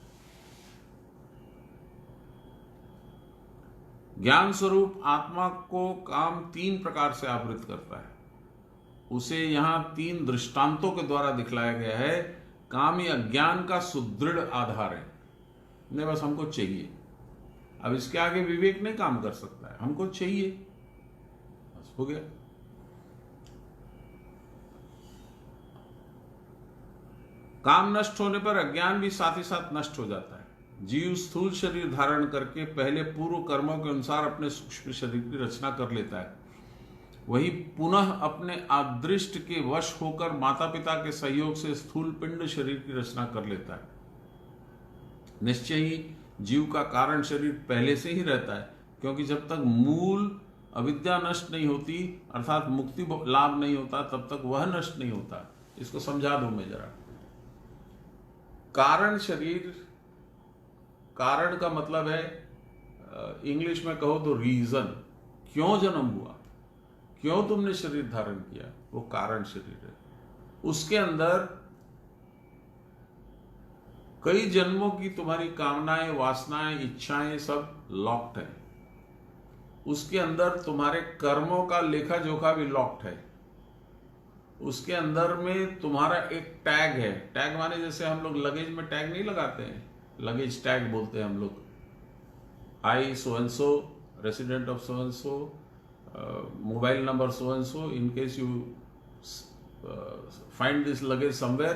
A: ज्ञान स्वरूप आत्मा को काम 3 प्रकार से आवृत करता है। उसे यहां 3 दृष्टांतों के द्वारा दिखलाया गया है। काम या ज्ञान का सुदृढ़ आधार है, नहीं बस हमको चाहिए। अब इसके आगे विवेक नहीं काम कर सकता है, हमको चाहिए, बस हो गया। काम नष्ट होने पर अज्ञान भी साथ ही साथ नष्ट हो जाता है। जीव स्थूल शरीर धारण करके पहले पूर्व कर्मों के अनुसार अपने सूक्ष्म शरीर की रचना कर लेता है। वही पुनः अपने अदृष्ट के वश होकर माता पिता के सहयोग से स्थूल पिंड शरीर की रचना कर लेता है। निश्चय ही जीव का कारण शरीर पहले से ही रहता है, क्योंकि जब तक मूल अविद्या नष्ट नहीं होती अर्थात मुक्ति लाभ नहीं होता, तब तक वह नष्ट नहीं होता। इसको समझा दूं मैं जरा। कारण शरीर, कारण का मतलब है इंग्लिश में कहो तो रीजन, क्यों जन्म हुआ, क्यों तुमने शरीर धारण किया, वो कारण शरीर है। उसके अंदर कई जन्मों की तुम्हारी कामनाएं, वासनाएं, इच्छाएं सब लॉक्ड है। उसके अंदर तुम्हारे कर्मों का लेखा जोखा भी लॉक्ड है। उसके अंदर में तुम्हारा एक टैग है। टैग माने जैसे हम लोग लगेज में टैग नहीं लगाते हैं, लगेज टैग बोलते हैं हम लोग। I so and so, resident of so and so, mobile number so and so, in case you find this luggage somewhere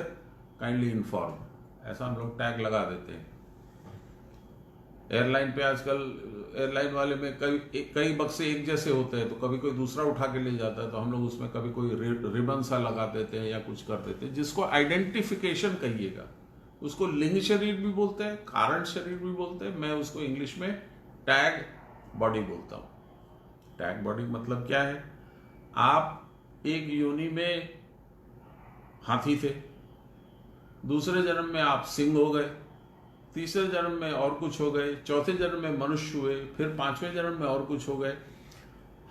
A: kindly inform, ऐसा हम लोग टैग लगा देते हैं। एयरलाइन पे आजकल एयरलाइन वाले में कई बक्से एक जैसे होते हैं, तो कभी कोई दूसरा उठा के ले जाता है, तो हम लोग उसमें कभी कोई रिबन सा लगा देते हैं या कुछ कर देते हैं, जिसको आइडेंटिफिकेशन कहिएगा। उसको लिंग शरीर भी बोलते हैं, कारण शरीर भी बोलते हैं। मैं उसको इंग्लिश में टैग बॉडी बोलता हूं। टैग बॉडी मतलब क्या है? आप एक योनि में हाथी थे, दूसरे जन्म में आप सिंह हो गए, तीसरे जन्म में और कुछ हो गए, चौथे जन्म में मनुष्य हुए, फिर 5वें जन्म में और कुछ हो गए।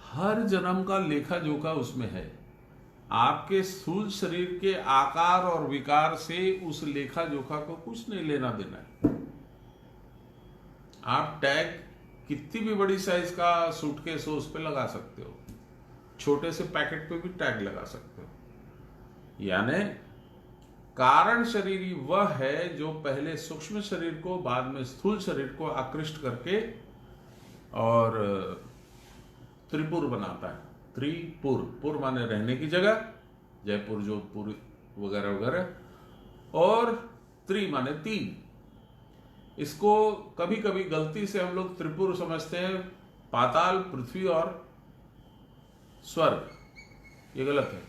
A: हर जन्म का लेखा जोखा उसमें है। आपके स्थूल शरीर के आकार और विकार से उस लेखा जोखा को कुछ नहीं लेना देना है। आप टैग कितनी भी बड़ी साइज का सूटकेस हो उस पे लगा सकते हो, छोटे से पैकेट पे भी टैग लगा सकते हो। यानी कारण शरीर वह है जो पहले सूक्ष्म शरीर को, बाद में स्थूल शरीर को आकृष्ट करके और त्रिपुर बनाता है। त्रिपुर, पुर माने रहने की जगह, जयपुर, जोधपुर वगैरह वगैरह, और त्रि माने 3। इसको कभी कभी गलती से हम लोग त्रिपुर समझते हैं, पाताल, पृथ्वी और स्वर्ग। ये गलत है।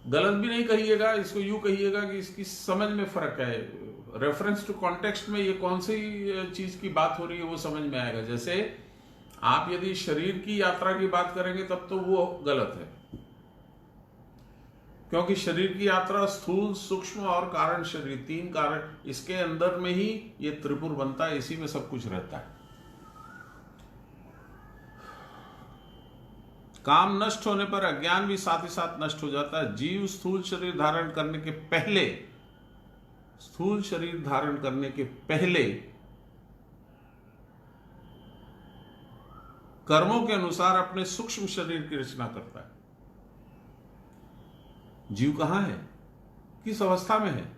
A: गलत भी नहीं कहिएगा, इसको यूं कहिएगा कि इसकी समझ में फर्क है। रेफरेंस टू कॉन्टेक्स्ट में ये कौन सी चीज की बात हो रही है वो समझ में आएगा। जैसे आप यदि शरीर की यात्रा की बात करेंगे तब तो वो गलत है, क्योंकि शरीर की यात्रा स्थूल, सूक्ष्म और कारण शरीर, 3 कारण, इसके अंदर में ही ये त्रिपुर बनता है, इसी में सब कुछ रहता है। काम नष्ट होने पर अज्ञान भी साथ ही साथ नष्ट हो जाता है। जीव स्थूल शरीर धारण करने के पहले, स्थूल शरीर धारण करने के पहले कर्मों के अनुसार अपने सूक्ष्म शरीर की रचना करता है। जीव कहां है, किस अवस्था में है?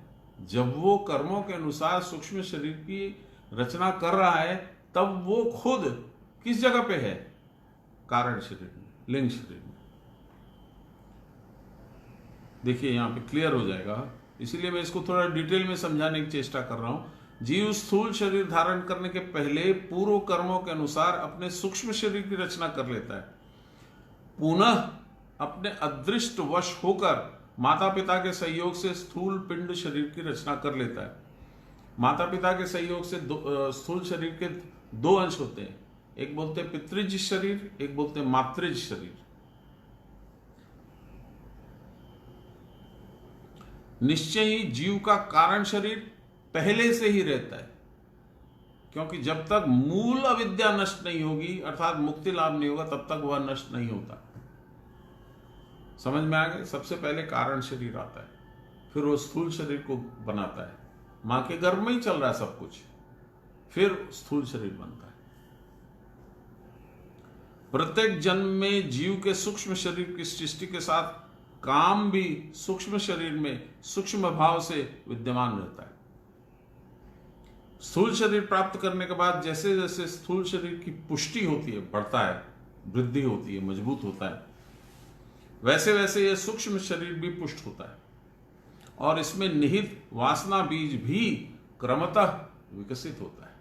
A: जब वो कर्मों के अनुसार सूक्ष्म शरीर की रचना कर रहा है, तब वो खुद किस जगह पे है? कारण शरीर में, लिंग शरीर में। देखिए यहां पे क्लियर हो जाएगा, इसीलिए मैं इसको थोड़ा डिटेल में समझाने की चेष्टा कर रहा हूं। जीव स्थूल शरीर धारण करने के पहले पूर्व कर्मों के अनुसार अपने सूक्ष्म शरीर की रचना कर लेता है। पुनः अपने अदृष्ट वश होकर माता पिता के सहयोग से स्थूल पिंड शरीर की रचना कर लेता है। माता पिता के सहयोग से स्थूल शरीर के दो अंश होते हैं, एक बोलते हैं पितृज शरीर, एक बोलते हैं मातृज शरीर। निश्चय ही जीव का कारण शरीर पहले से ही रहता है, क्योंकि जब तक मूल अविद्या नष्ट नहीं होगी अर्थात मुक्ति लाभ नहीं होगा तब तक वह नष्ट नहीं होता। समझ में आ गए? सबसे पहले कारण शरीर आता है, फिर वो स्थूल शरीर को बनाता है। मां के गर्भ में ही चल रहा है सब कुछ, फिर स्थूल शरीर बनता है। प्रत्येक जन्म में जीव के सूक्ष्म शरीर की सृष्टि के साथ काम भी सूक्ष्म शरीर में सूक्ष्म भाव से विद्यमान रहता है। स्थूल शरीर प्राप्त करने के बाद जैसे जैसे स्थूल शरीर की पुष्टि होती है, बढ़ता है, वृद्धि होती है, मजबूत होता है, वैसे वैसे यह सूक्ष्म शरीर भी पुष्ट होता है और इसमें निहित वासना बीज भी क्रमतः विकसित होता है।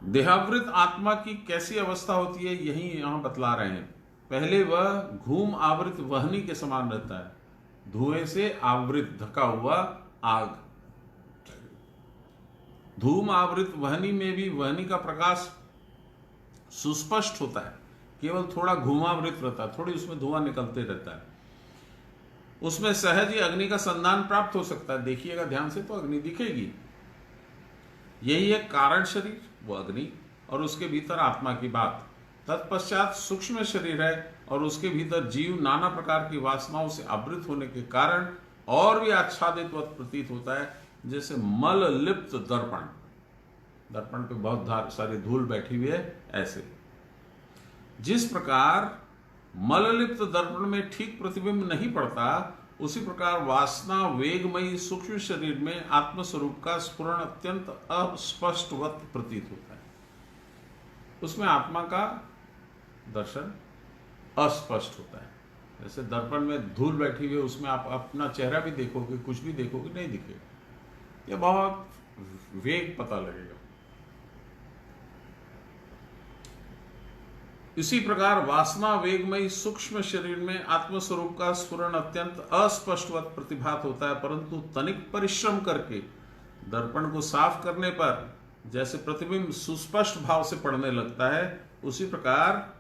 A: देहावृत आत्मा की कैसी अवस्था होती है यही यहां बतला रहे हैं। पहले वह घूम आवृत वहनी के समान रहता है, धुएं से आवृत ढका हुआ आग। धूम आवृत वहनी में भी वहनी का प्रकाश सुस्पष्ट होता है, केवल थोड़ा घुमावृत रहता है, थोड़ी उसमें धुआं निकलते रहता है। उसमें सहज ही अग्नि का संधान प्राप्त हो सकता है। देखिएगा ध्यान से तो अग्नि दिखेगी। यही है कारण शरीर, वो अग्नि, और उसके भीतर आत्मा की बात। तत्पश्चात सूक्ष्म शरीर है और उसके भीतर जीव नाना प्रकार की वासनाओं से आवृत होने के कारण और भी आच्छादित प्रतीत होता है, जैसे मल लिप्त दर्पण। दर्पण पे बहुत सारी धूल बैठी हुई है, ऐसे। जिस प्रकार मललिप्त दर्पण में ठीक प्रतिबिंब नहीं पड़ता, उसी प्रकार वासना वेगमयी सूक्ष्म शरीर में आत्मस्वरूप का स्फुरण अत्यंत अस्पष्टवत प्रतीत होता है। उसमें आत्मा का दर्शन अस्पष्ट होता है। जैसे दर्पण में धूल बैठी हुई है, उसमें आप अपना चेहरा भी देखोगे, कुछ भी देखोगे, नहीं दिखेगा, यह बहुत वेग पता लगेगा। इसी प्रकार वासना वेगमयी सूक्ष्म शरीर में आत्मस्वरूप का स्फुरण अत्यंत अस्पष्टवत प्रतिभात होता है, परंतु तनिक परिश्रम करके दर्पण को साफ करने पर जैसे प्रतिबिंब सुस्पष्ट भाव से पड़ने लगता है, उसी प्रकार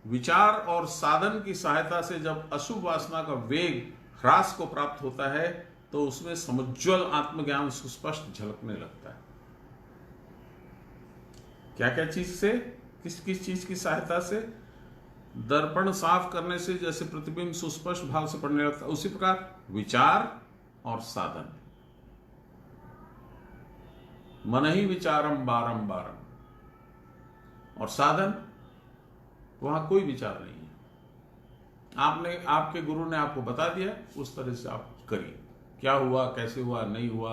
A: विचार और साधन की सहायता से जब अशुभ वासना का वेग ह्रास को प्राप्त होता है तो उसमें समुज्ज्वल आत्मज्ञान सुस्पष्ट झलकने लगता है। क्या क्या चीज से, किस किस चीज की सहायता से? दर्पण साफ करने से जैसे प्रतिबिंब सुस्पष्ट भाव से पड़ने लगता है, उसी प्रकार विचार और साधन। मन ही विचारम बारम बारम, और साधन, वहां कोई विचार नहीं है। आपके गुरु ने आपको बता दिया, उस तरह से आप करिए। क्या हुआ, कैसे हुआ, नहीं हुआ,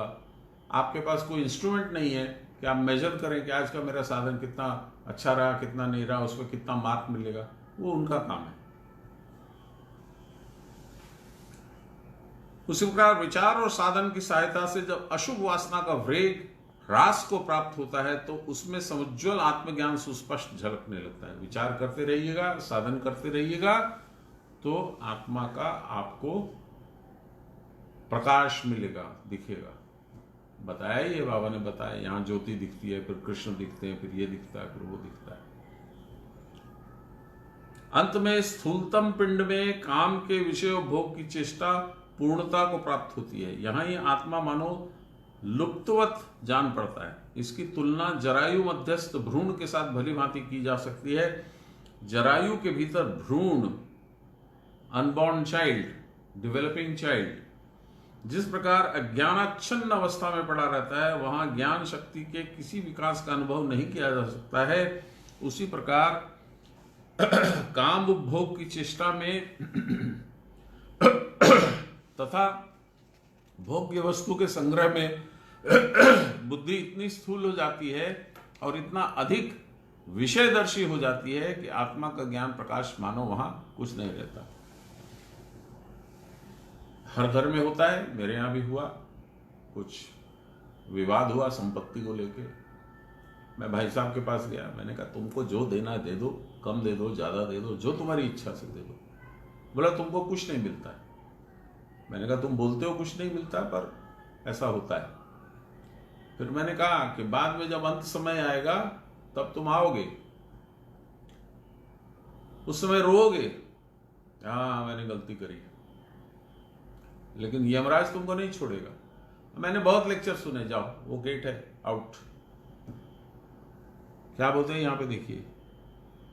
A: आपके पास कोई इंस्ट्रूमेंट नहीं है कि आप मेजर करें कि आज का मेरा साधन कितना अच्छा रहा, कितना नहीं रहा, उसमें कितना मार्क मिलेगा, वो उनका काम है। उसी प्रकार विचार और साधन की सहायता से जब अशुभ वासना का वेग ह्रास को प्राप्त होता है तो उसमें समुज्ज्वल आत्मज्ञान सुस्पष्ट झलकने लगता है। विचार करते रहिएगा, साधन करते रहिएगा, तो आत्मा का आपको प्रकाश मिलेगा, दिखेगा। बताया ये बाबा ने बताया, यहां ज्योति दिखती है, फिर कृष्ण दिखते हैं, फिर ये दिखता है, फिर वो दिखता है। अंत में स्थूलतम पिंड में काम के विषय भोग की चेष्टा पूर्णता को प्राप्त होती है। यहां ही आत्मा मानो लुप्तवत जान पड़ता है। इसकी तुलना जरायु मध्यस्थ भ्रूण के साथ भली भांति की जा सकती है। जरायु के भीतर भ्रूण, अनबॉर्न चाइल्ड, डेवलपिंग चाइल्ड, जिस प्रकार अज्ञानाच्छन्न अवस्था में पड़ा रहता है, वहां ज्ञान शक्ति के किसी विकास का अनुभव नहीं किया जा सकता है। उसी प्रकार काम उपभोग की चेष्टा में तथा भोग्य वस्तु के संग्रह में बुद्धि इतनी स्थूल हो जाती है और इतना अधिक विषयदर्शी हो जाती है कि आत्मा का ज्ञान प्रकाश मानो वहां कुछ नहीं रहता। हर घर में होता है, मेरे यहां भी हुआ, कुछ विवाद हुआ संपत्ति को लेके, मैं भाई साहब के पास गया, मैंने कहा तुमको जो देना है दे दो, कम दे दो, ज़्यादा दे दो, जो तुम्हारी इच्छा से दे दो। बोला तुमको कुछ नहीं मिलता है। मैंने कहा तुम बोलते हो कुछ नहीं मिलता है, पर ऐसा होता है। फिर मैंने कहा कि बाद में जब अंत समय आएगा तब तुम आओगे, उस समय रोओगे, हाँ मैंने गलती करी, लेकिन यमराज तुमको नहीं छोड़ेगा। मैंने बहुत लेक्चर सुने, जाओ वो गेट है, आउट। क्या बोलते हैं यहाँ पे देखिए,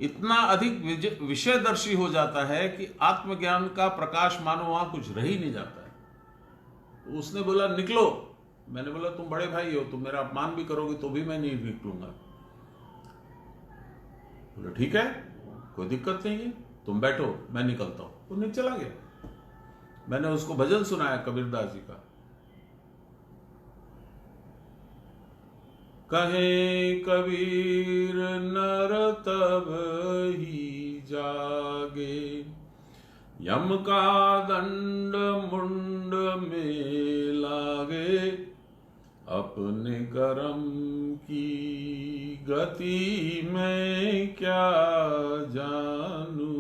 A: इतना अधिक विषयदर्शी हो जाता है कि आत्मज्ञान का प्रकाश मानो वहां कुछ रह ही नहीं जाता है। तो उसने बोला निकलो। मैंने बोला तुम बड़े भाई हो, तुम मेरा अपमान भी करोगे तो भी मैं नहीं निकलूंगा। बोला ठीक है, कोई दिक्कत नहीं है, तुम बैठो, मैं निकलता हूं। वो नहीं चला गया। मैंने उसको भजन सुनाया कबीरदास जी का, कहे कबीर नर तब ही जागे, यम का दंड मुंड में लागे, अपने कर्म की गति में क्या जानू,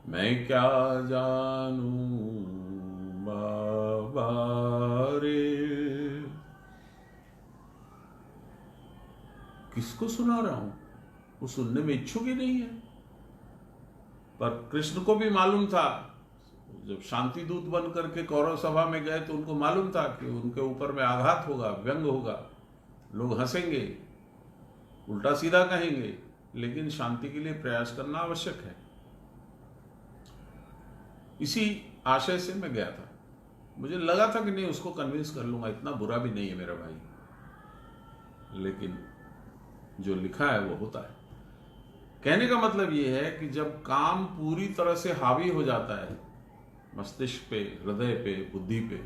A: मैं क्या जानू बाबा रे। किसको सुना रहा हूं? वो सुनने में इच्छुक ही नहीं है। पर कृष्ण को भी मालूम था, जब शांति दूत बन करके कौरव सभा में गए तो उनको मालूम था कि उनके ऊपर में आघात होगा, व्यंग होगा, लोग हंसेंगे, उल्टा सीधा कहेंगे, लेकिन शांति के लिए प्रयास करना आवश्यक है। इसी आशय से मैं गया था। मुझे लगा था कि नहीं, उसको कन्विंस कर लूंगा, इतना बुरा भी नहीं है मेरा भाई। लेकिन जो लिखा है वो होता है। कहने का मतलब ये है कि जब काम पूरी तरह से हावी हो जाता है मस्तिष्क पे, हृदय पे, बुद्धि पे,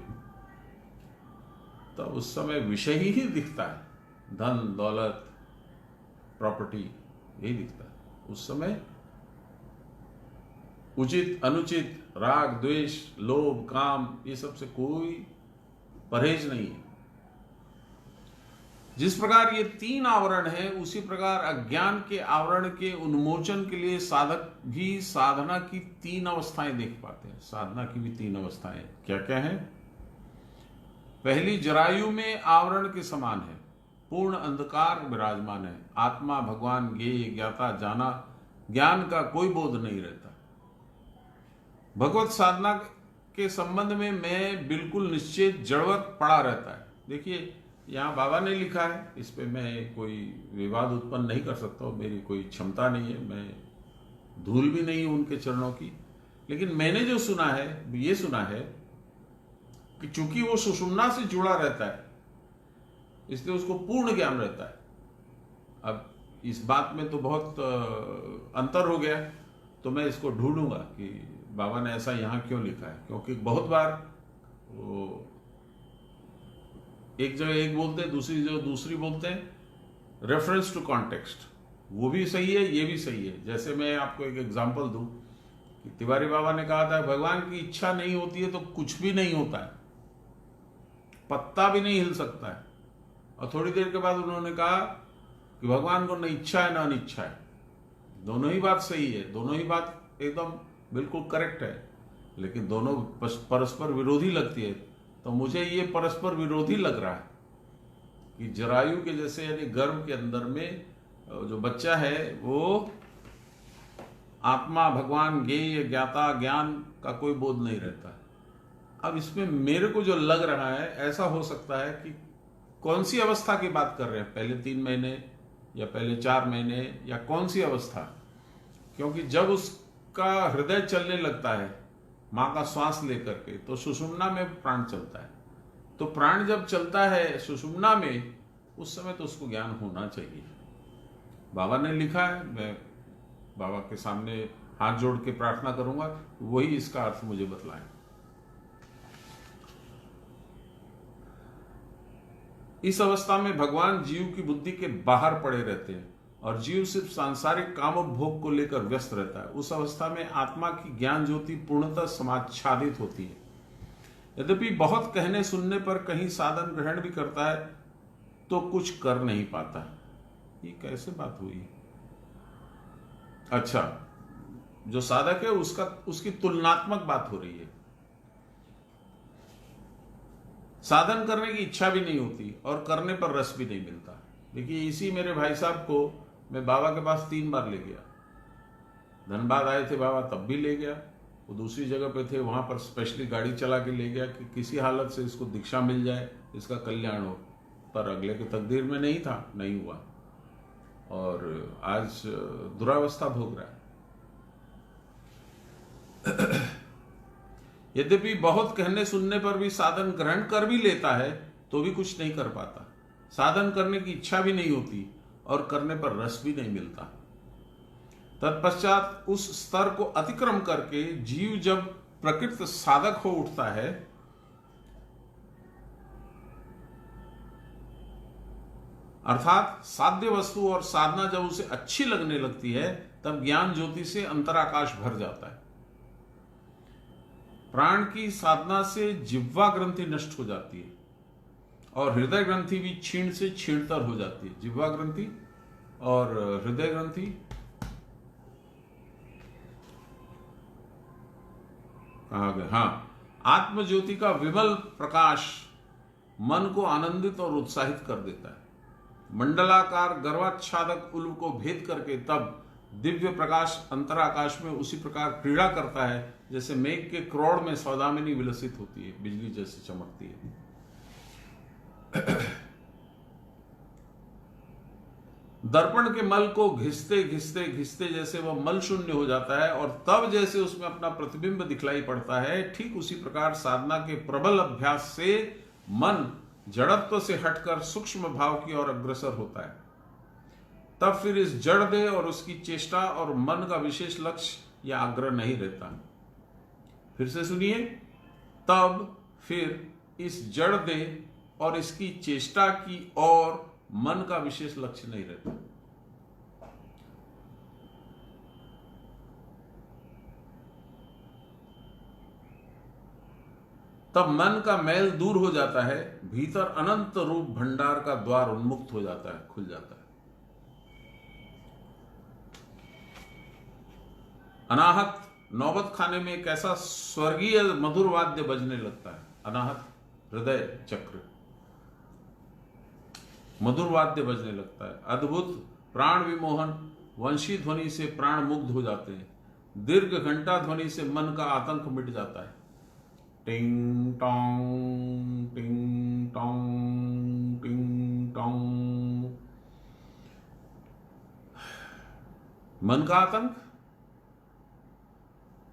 A: तब उस समय विषय ही दिखता है। धन, दौलत, प्रॉपर्टी, यही दिखता है। उस समय उचित, अनुचित, राग, द्वेष, लोभ, काम, ये सब से कोई परहेज नहीं है। जिस प्रकार ये 3 आवरण है, उसी प्रकार अज्ञान के आवरण के उन्मोचन के लिए साधक भी साधना की 3 अवस्थाएं देख पाते हैं। साधना की भी 3 अवस्थाएं क्या क्या है? पहली, जरायु में आवरण के समान है, पूर्ण अंधकार विराजमान है, आत्मा भगवान ज्ञेय, ज्ञाता, जाना, ज्ञान का कोई बोध नहीं रहता। भगवत साधना के संबंध में मैं बिल्कुल निश्चित जड़वत पड़ा रहता है। देखिए यहाँ बाबा ने लिखा है, इस पे मैं कोई विवाद उत्पन्न नहीं कर सकता हूँ, मेरी कोई क्षमता नहीं है, मैं धूल भी नहीं हूं उनके चरणों की। लेकिन मैंने जो सुना है, ये सुना है कि चूंकि वो सुषुम्ना से जुड़ा रहता है, इसलिए उसको पूर्ण ज्ञान रहता है। अब इस बात में तो बहुत अंतर हो गया, तो मैं इसको ढूंढूंगा कि बाबा ने ऐसा यहाँ क्यों लिखा है। क्योंकि बहुत बार वो एक जगह एक बोलते हैं, दूसरी जगह दूसरी बोलते हैं। रेफरेंस टू कॉन्टेक्स्ट, वो भी सही है, ये भी सही है। जैसे मैं आपको एक एग्जांपल दूं कि तिवारी बाबा ने कहा था, भगवान की इच्छा नहीं होती है तो कुछ भी नहीं होता है, पत्ता भी नहीं हिल सकता है। और थोड़ी देर के बाद उन्होंने कहा कि भगवान को न इच्छा है न अनिच्छा है। दोनों ही बात सही है, दोनों ही बात एकदम बिल्कुल करेक्ट है, लेकिन दोनों परस्पर विरोधी लगती है। तो मुझे ये परस्पर विरोधी लग रहा है कि जरायु के जैसे, यानी गर्भ के अंदर में जो बच्चा है वो आत्मा, भगवान, ज्ञेय, ज्ञाता, ज्ञान का कोई बोध नहीं रहता। अब इसमें मेरे को जो लग रहा है, ऐसा हो सकता है कि कौन सी अवस्था की बात कर रहे हैं, पहले 3 महीने या पहले 4 महीने, या कौन सी अवस्था? क्योंकि जब उसका हृदय चलने लगता है माँ का श्वास लेकर के, तो सुषुम्ना में प्राण चलता है। तो प्राण जब चलता है सुषुम्ना में, उस समय तो उसको ज्ञान होना चाहिए। बाबा ने लिखा है, मैं बाबा के सामने हाथ जोड़ के प्रार्थना करूंगा, वही इसका अर्थ मुझे बतलाएं। इस अवस्था में भगवान जीव की बुद्धि के बाहर पड़े रहते हैं और जीव सिर्फ सांसारिक काम और भोग को लेकर व्यस्त रहता है। उस अवस्था में आत्मा की ज्ञान ज्योति पूर्णतः समाच्छादित होती है। यद्यपि बहुत कहने सुनने पर कहीं साधन ग्रहण भी करता है, तो कुछ कर नहीं पाता। ये कैसे बात हुई? अच्छा, जो साधक है उसकी तुलनात्मक बात हो रही है। साधन करने की इच्छा भी नहीं होती और करने पर रस भी नहीं मिलता। देखिए, इसी मेरे भाई साहब को मैं बाबा के पास 3 बार ले गया। धनबाद आए थे बाबा, तब भी ले गया। वो दूसरी जगह पे थे, वहां पर स्पेशली गाड़ी चला के ले गया कि किसी हालत से इसको दीक्षा मिल जाए, इसका कल्याण हो। पर अगले के तकदीर में नहीं था, नहीं हुआ, और आज दुरावस्था भोग रहा है। यद्यपि बहुत कहने सुनने पर भी साधन ग्रहण कर भी लेता है तो भी कुछ नहीं कर पाता। साधन करने की इच्छा भी नहीं होती और करने पर रस भी नहीं मिलता। तत्पश्चात उस स्तर को अतिक्रम करके जीव जब प्रकृत साधक हो उठता है, अर्थात साध्य वस्तु और साधना जब उसे अच्छी लगने लगती है, तब ज्ञान ज्योति से अंतराकाश भर जाता है। प्राण की साधना से जिह्वा ग्रंथि नष्ट हो जाती है और हृदय ग्रंथि भी क्षीण से क्षीणतर हो जाती है। जिह्वा ग्रंथि और हृदय ग्रंथि कहाँ गए? हाँ, आत्म ज्योति का विमल प्रकाश मन को आनंदित और उत्साहित कर देता है। मंडलाकार गर्वाच्छादक उल्ब को भेद करके तब दिव्य प्रकाश अंतराकाश में उसी प्रकार क्रीड़ा करता है जैसे मेघ के क्रोड़ में सौदामिनी विलसित होती है, बिजली जैसे चमकती है। दर्पण के मल को घिसते घिसते घिसते जैसे वह मल शून्य हो जाता है और तब जैसे उसमें अपना प्रतिबिंब दिखलाई पड़ता है, ठीक उसी प्रकार साधना के प्रबल अभ्यास से मन जड़त्व से हटकर सूक्ष्म भाव की ओर अग्रसर होता है। तब फिर इस जड़ देह और उसकी चेष्टा और मन का विशेष लक्ष्य या आग्रह नहीं रहता। फिर से सुनिए, तब फिर इस जड़ देह और इसकी चेष्टा की ओर मन का विशेष लक्ष्य नहीं रहता। तब मन का मैल दूर हो जाता है, भीतर अनंत रूप भंडार का द्वार उन्मुक्त हो जाता है, खुल जाता है। अनाहत नौबत खाने में एक ऐसा स्वर्गीय मधुर वाद्य बजने लगता है। अनाहत हृदय चक्र मधुर वाद्य बजने लगता है। अद्भुत प्राण विमोहन वंशी ध्वनि से प्राण मुग्ध हो जाते हैं। दीर्घ घंटा ध्वनि से मन का आतंक मिट जाता है। टिंग टोंग टिंग टोंग टिंग टोंग। मन का आतंक,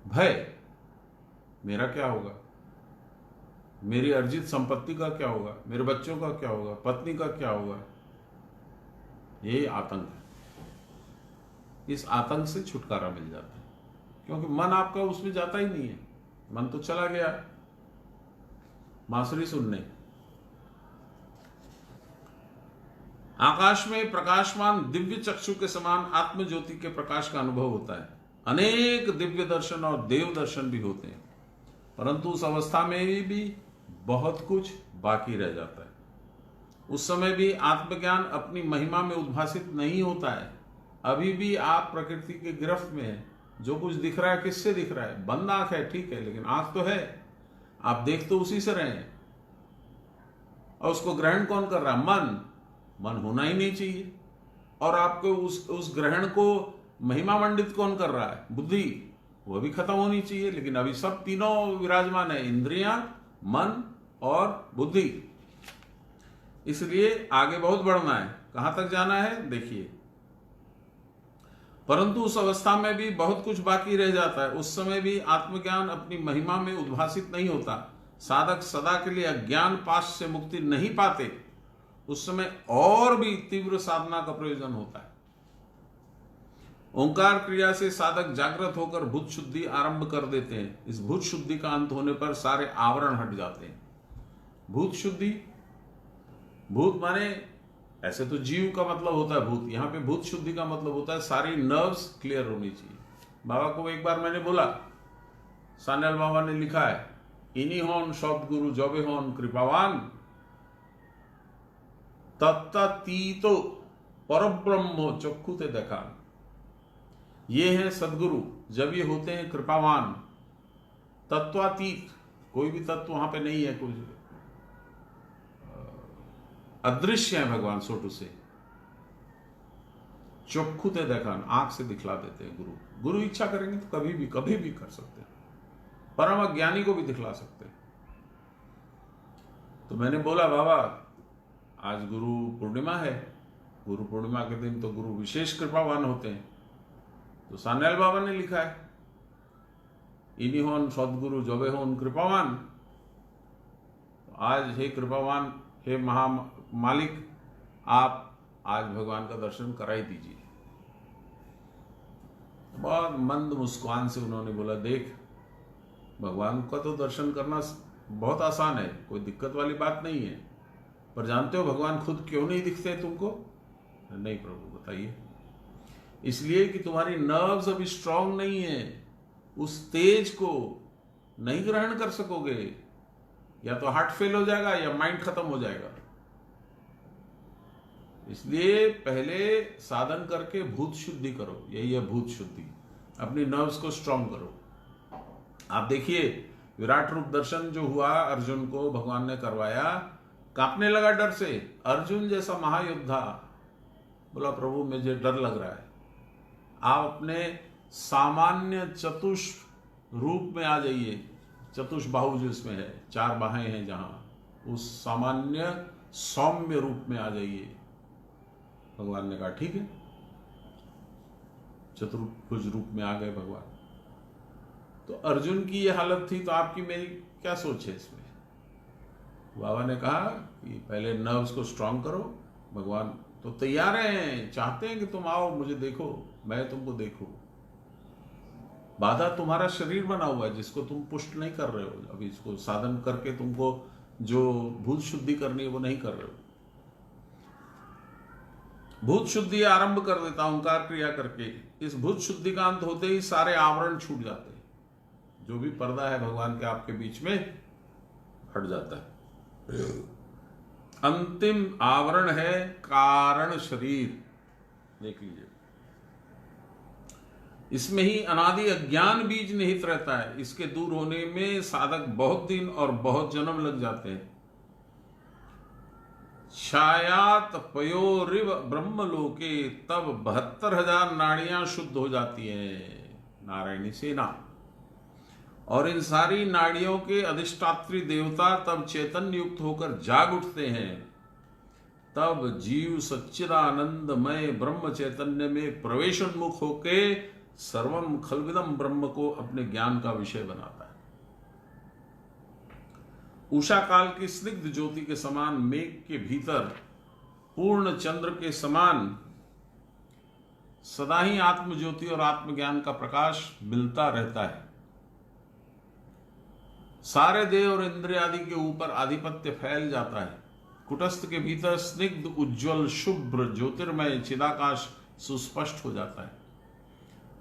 A: भय, मेरा क्या होगा, मेरी अर्जित संपत्ति का क्या होगा, मेरे बच्चों का क्या होगा, पत्नी का क्या होगा, ये आतंक है। इस आतंक से छुटकारा मिल जाता है क्योंकि मन आपका उसमें जाता ही नहीं है। मन तो चला गया बांसुरी सुनने। आकाश में प्रकाशमान दिव्य चक्षु के समान आत्म ज्योति के प्रकाश का अनुभव होता है। अनेक दिव्य दर्शन और देव दर्शन भी होते हैं, परंतु उस अवस्था में भी बहुत कुछ बाकी रह जाता है। उस समय भी आत्मज्ञान अपनी महिमा में उद्भासित नहीं होता है। अभी भी आप प्रकृति के गिरफ्त में हैं। जो कुछ दिख रहा है किससे दिख रहा है? बंद आंख है, ठीक है, लेकिन आंख तो है, आप देख तो उसी से रहे हैं। और उसको ग्रहण कौन कर रहा है? मन होना ही नहीं चाहिए। और आपको उस ग्रहण को महिमा मंडित कौन कर रहा है? बुद्धि, वह भी खत्म होनी चाहिए। लेकिन अभी सब तीनों विराजमान है, इंद्रियां, मन और बुद्धि। इसलिए आगे बहुत बढ़ना है। कहां तक जाना है देखिए। परंतु उस अवस्था में भी बहुत कुछ बाकी रह जाता है। उस समय भी आत्मज्ञान अपनी महिमा में उद्भासित नहीं होता। साधक सदा के लिए अज्ञान पाश से मुक्ति नहीं पाते। उस समय और भी तीव्र साधना का प्रयोजन होता है। ओंकार क्रिया से साधक जागृत होकर भूत शुद्धि आरंभ कर देते हैं। इस भूत शुद्धि का अंत होने पर सारे आवरण हट जाते हैं। भूत शुद्धि, भूत माने ऐसे तो जीव का मतलब होता है भूत, यहां पे भूत शुद्धि का मतलब होता है सारी नर्व्स क्लियर होनी चाहिए। बाबा को एक बार मैंने बोला, सान्याल बाबा ने लिखा है, इन्हीं होन शब्द गुरु जबे होन कृपावान। तत्तीतो परब्रह्म चक्षुते देखा। ये हैं सदगुरु, जब ये होते हैं कृपावान, तत्वातीत, कोई भी तत्व वहां पे नहीं है, कुछ अदृश्य है भगवान, सोटू से चक्षुते देखा, आंख से दिखला देते हैं गुरु। गुरु इच्छा करेंगे तो कभी भी कर सकते हैं, परम अज्ञानी को भी दिखला सकते हैं। तो मैंने बोला बाबा आज गुरु पूर्णिमा है, गुरु पूर्णिमा के दिन तो गुरु विशेष कृपावान होते हैं। तो सान्याल बाबा ने लिखा है, इन्हीं होन सदगुरु जबे होन कृपावान। तो आज हे कृपावान, हे महा मालिक, आप आज भगवान का दर्शन करा ही दीजिए। बहुत मंद मुस्कान से उन्होंने बोला, देख भगवान का तो दर्शन करना बहुत आसान है, कोई दिक्कत वाली बात नहीं है, पर जानते हो भगवान खुद क्यों नहीं दिखते तुमको? नहीं प्रभु बताइए। इसलिए कि तुम्हारी नर्व्स अभी स्ट्रांग नहीं है, उस तेज को नहीं ग्रहण कर सकोगे, या तो हार्ट फेल हो जाएगा या माइंड खत्म हो जाएगा। इसलिए पहले साधन करके भूत शुद्धि करो, यही है भूत शुद्धि, अपनी नर्व्स को स्ट्रांग करो। आप देखिए विराट रूप दर्शन जो हुआ अर्जुन को भगवान ने करवाया, कांपने लगा डर से। अर्जुन जैसा महायोद्धा बोला प्रभु मुझे डर लग रहा है, आप अपने सामान्य चतुष रूप में आ जाइए। चतुष्बाहु जो इसमें है, 4 बाहें हैं जहां, उस सामान्य सौम्य रूप में आ जाइए। भगवान ने कहा ठीक है, चतुर्भुज रूप में आ गए भगवान। तो अर्जुन की ये हालत थी, तो आपकी मेरी क्या सोच है इसमें? बाबा ने कहा कि पहले नर्व्स को स्ट्रांग करो। भगवान तो तैयार हैं, चाहते हैं कि तुम आओ, मुझे देखो, मैं तुमको देखूं। बाधा तुम्हारा शरीर बना हुआ है, जिसको तुम पुष्ट नहीं कर रहे हो अभी, इसको साधन करके तुमको जो भूत शुद्धि करनी है वो नहीं कर रहे हो। भूत शुद्धि आरंभ कर देता ओंकार क्रिया करके। इस भूत शुद्धि का अंत होते ही सारे आवरण छूट जाते हैं, जो भी पर्दा है भगवान के आपके बीच में हट जाता है। अंतिम आवरण है कारण शरीर, देख लीजिए। इसमें ही अनादि अज्ञान बीज निहित रहता है। इसके दूर होने में साधक बहुत दिन और बहुत जन्म लग जाते हैं। छायात पयोरिव ब्रह्मलोके, तब 72,000 नाड़ियां शुद्ध हो जाती हैं, नारायणी सेना। और इन सारी नाड़ियों के अधिष्ठात्री देवता तब चैतन्य युक्त होकर जाग उठते हैं। तब जीव सच्चिदानंदमय ब्रह्म चैतन्य में प्रवेशोन्मुख होके सर्वम खलविदम ब्रह्म को अपने ज्ञान का विषय बनाता है। उषा काल की स्निग्ध ज्योति के समान मेघ के भीतर पूर्ण चंद्र के समान सदा ही आत्मज्योति और आत्मज्ञान का प्रकाश मिलता रहता है। सारे देव और इंद्रिय आदि के ऊपर आधिपत्य फैल जाता है। कुटस्थ के भीतर स्निग्ध उज्ज्वल शुभ्र ज्योतिर्मय चिदाकाश सुस्पष्ट हो जाता है।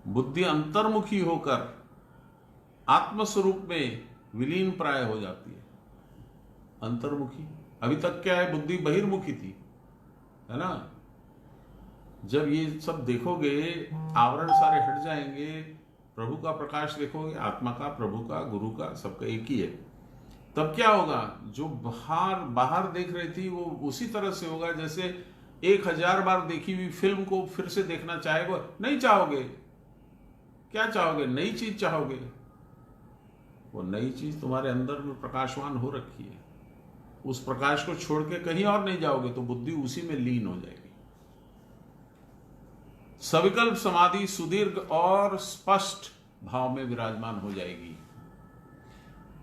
A: बुद्धि अंतर्मुखी होकर आत्मस्वरूप में विलीन प्राय हो जाती है। अंतर्मुखी, अभी तक क्या है, बुद्धि बहिर्मुखी थी, है ना। जब ये सब देखोगे, आवरण सारे हट जाएंगे, प्रभु का प्रकाश देखोगे, आत्मा का, प्रभु का, गुरु का, सबका एक ही है। तब क्या होगा, जो बाहर देख रही थी वो उसी तरह से होगा जैसे 1000 बार देखी हुई फिल्म को फिर से देखना चाहेगा। नहीं चाहोगे, क्या चाहोगे, नई चीज चाहोगे। वो नई चीज तुम्हारे अंदर में प्रकाशवान हो रखी है, उस प्रकाश को छोड़ के कहीं और नहीं जाओगे तो बुद्धि उसी में लीन हो जाएगी। सविकल्प समाधि सुदीर्घ और स्पष्ट भाव में विराजमान हो जाएगी।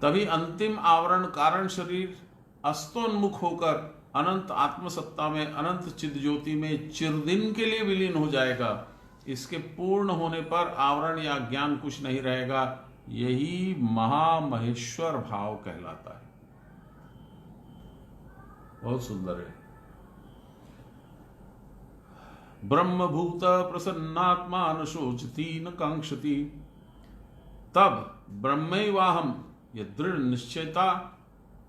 A: तभी अंतिम आवरण कारण शरीर अस्तोन्मुख होकर अनंत आत्मसत्ता में, अनंत चिद ज्योति में चिरदिन के लिए विलीन हो जाएगा। इसके पूर्ण होने पर आवरण या ज्ञान कुछ नहीं रहेगा। यही महामहेश्वर भाव कहलाता है। बहुत सुंदर है। ब्रह्मभूत प्रसन्नात्मा न शोचती न कांक्षति, तब ब्रह्मैवाहम, ये दृढ़ निश्चयता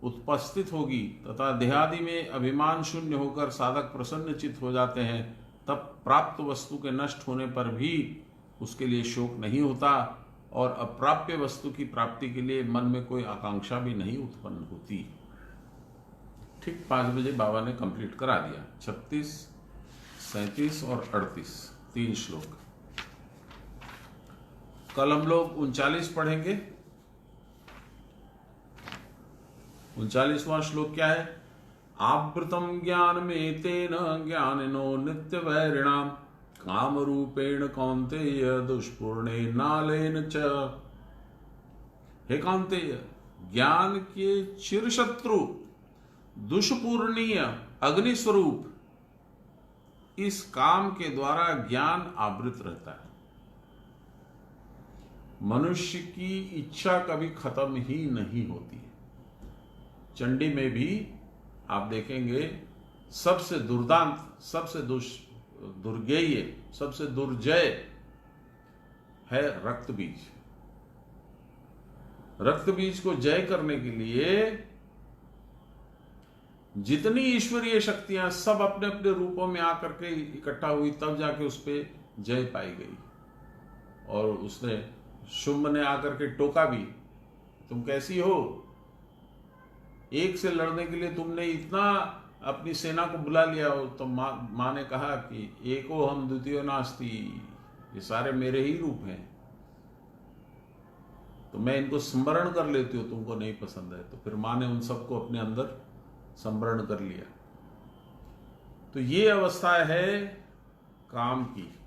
A: उपस्थित होगी तथा देहादि में अभिमान शून्य होकर साधक प्रसन्नचित हो जाते हैं, तब प्राप्त वस्तु के नष्ट होने पर भी उसके लिए शोक नहीं होता और अप्राप्य वस्तु की प्राप्ति के लिए मन में कोई आकांक्षा भी नहीं उत्पन्न होती। ठीक 5 बजे बाबा ने कंप्लीट करा दिया। 36, 37 और 38 3 श्लोक। कल हम लोग 39 पढ़ेंगे। 39वां श्लोक क्या है? आवृतम ज्ञान में तेन ज्ञानिनो नित्य वैरिणाम काम रूपेण कौन्तेय दुष्पूर्णे नालेन च। हे कौन्तेय, ज्ञान के चिरशत्रु दुष्पूर्णीय अग्निस्वरूप इस काम के द्वारा ज्ञान आवृत रहता है। मनुष्य की इच्छा कभी खत्म ही नहीं होती है। चंडी में भी आप देखेंगे सबसे दुर्दांत, सबसे दुर्गेय, सबसे दुर्जय है रक्त बीज। रक्त बीज को जय करने के लिए जितनी ईश्वरीय शक्तियां सब अपने अपने रूपों में आकर के इकट्ठा हुई, तब जाके उस पर जय पाई गई। और उसने शुंभ ने आकर के टोका भी, तुम कैसी हो, एक से लड़ने के लिए तुमने इतना अपनी सेना को बुला लिया हो। तो मां ने कहा कि एको हम द्वितीय नास्ति, ये सारे मेरे ही रूप हैं, तो मैं इनको स्मरण कर लेती हूँ, तुमको नहीं पसंद है। तो फिर मां ने उन सबको अपने अंदर स्मरण कर लिया। तो ये अवस्था है काम की।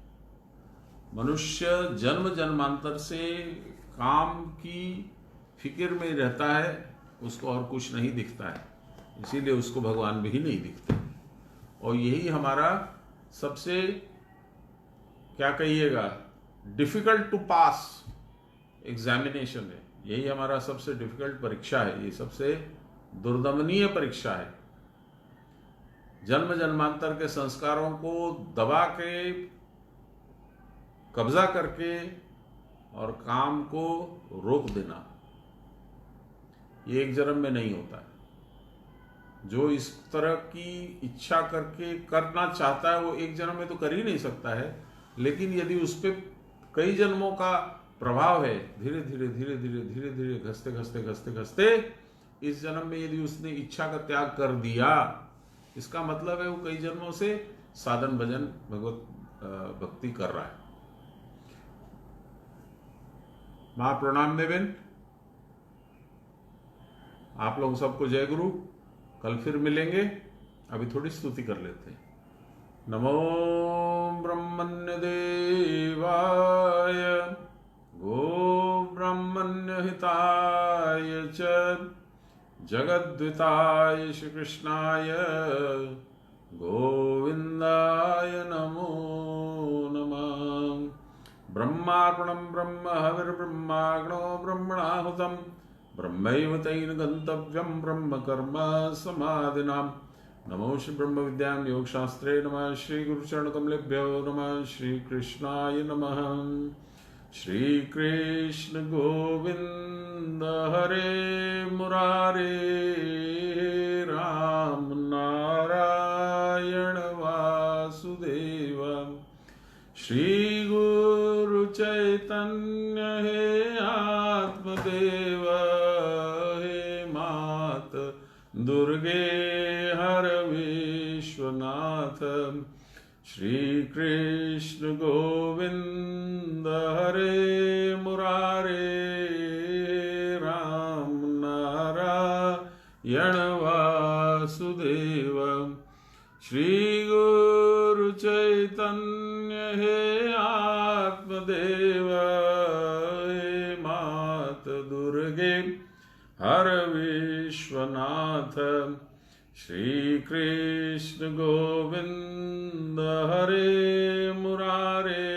A: मनुष्य जन्म जन्मांतर से काम की फिक्र में रहता है, उसको और कुछ नहीं दिखता है, इसीलिए उसको भगवान भी नहीं दिखते। और यही हमारा सबसे, क्या कहिएगा, डिफिकल्ट टू पास एग्जामिनेशन है। यही हमारा सबसे डिफिकल्ट परीक्षा है, ये सबसे दुर्दमनीय परीक्षा है। जन्म जन्मांतर के संस्कारों को दबा के, कब्जा करके और काम को रोक देना, ये एक जन्म में नहीं होता है। जो इस तरह की इच्छा करके करना चाहता है वो एक जन्म में तो कर ही नहीं सकता है, लेकिन यदि उस पर कई जन्मों का प्रभाव है, धीरे धीरे धीरे धीरे धीरे धीरे घसते घसते घसते घसते इस जन्म में यदि उसने इच्छा का त्याग कर दिया, इसका मतलब है वो कई जन्मों से साधन भजन भगवत भक्ति कर रहा है। मां प्रणाम देवेन, आप लोग सबको जय गुरु। कल फिर मिलेंगे, अभी थोड़ी स्तुति कर लेते हैं। नमो ब्रह्मण्य देवाय गो ब्रह्मण्य हिताय च जगद्विताय श्री कृष्णाय गोविंदाय नमो नमः। ब्रह्मार्पणं ब्रह्म हविर्ब्रह्माग्नो ब्रह्मणाहुतं ब्रह्मैव तेन गन्तव्यं ब्रह्म कर्म समाधिनां। नमो श्री ब्रह्म विद्यां योग शास्त्रे नमः। श्री गुरुचरण कमलेभ्यो नमः। श्री कृष्णाय नमः। श्री कृष्ण गोविंद हरे मुरारे, राम नारायण वासुदेव। श्री गुरु चैतन्य हे आत्मदेव, हे मात दुर्गे हर विश्वनाथ। श्री कृष्ण गोविंद हरे मुरारे, राम नारायण वासुदेव। श्री गुरु चैतन्य हे आत्मदेव, हे मात दुर्गे हर विश्वनाथ। श्री कृष्ण गोविंद हरे मुरारे,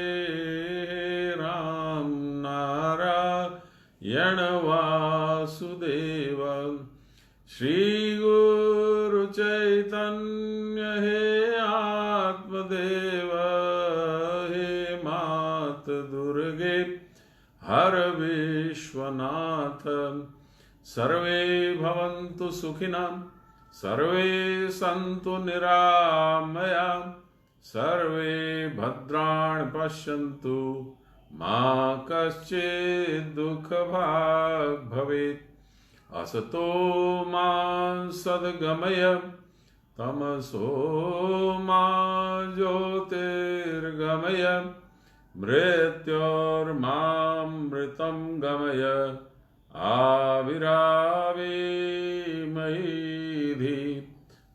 A: राम नारायण वासुदेव। श्री गुरु चैतन्य हे आत्मदेव, हे मात दुर्गे हर विश्वनाथ। सर्वे भवन्तु सुखिनः, सर्वे सन्तु निरामयाः, सर्वे भद्राणि पश्यन्तु, मा कश्चित् दुःखभाग् भवेत्। असतो मा सद्गमय, तमसो मा ज्योतिर्गमय, मृत्योर्मामृतं गमय, आविराविमहीधि।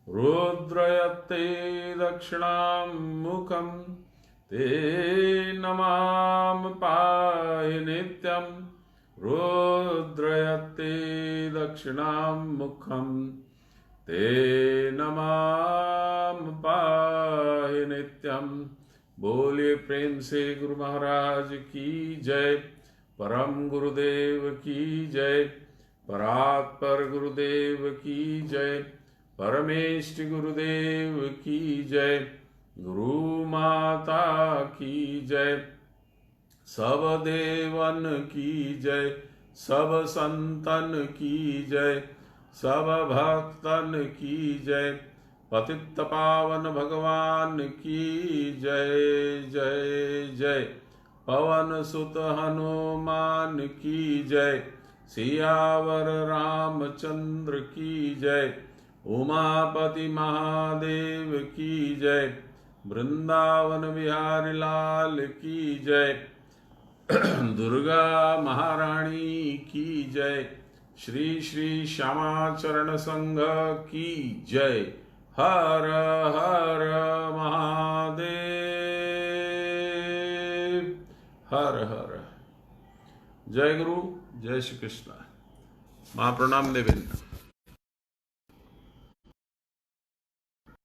A: रुद्रयते दक्षिणां मुखं, ते नमाम पाहि नित्यं। रुद्रयते दक्षिणां मुखं, ते नमाम पाहि नित्यं। बोलिए प्रेम से गुरु महाराज की जय, परम गुरुदेव की जय, परात्पर गुरुदेव की जय, परमेष्ठ गुरुदेव की जय, गुरु माता की जय, सब देवन की जय, सब संतन की जय, सब भक्तन की जय, पतित पावन भगवान की जय जय जय। पवन सुत हनुमान की जय, सियावर रामचंद्र की जय, उमापति महादेव की जय, वृंदावन बिहारी लाल की जय, दुर्गा महारानी की जय, श्री श्री श्यामाचरण संघ की जय। हर हर महादेव, हर हर। जय गुरु, जय श्री कृष्ण। महाप्रणाम देवेंद्र।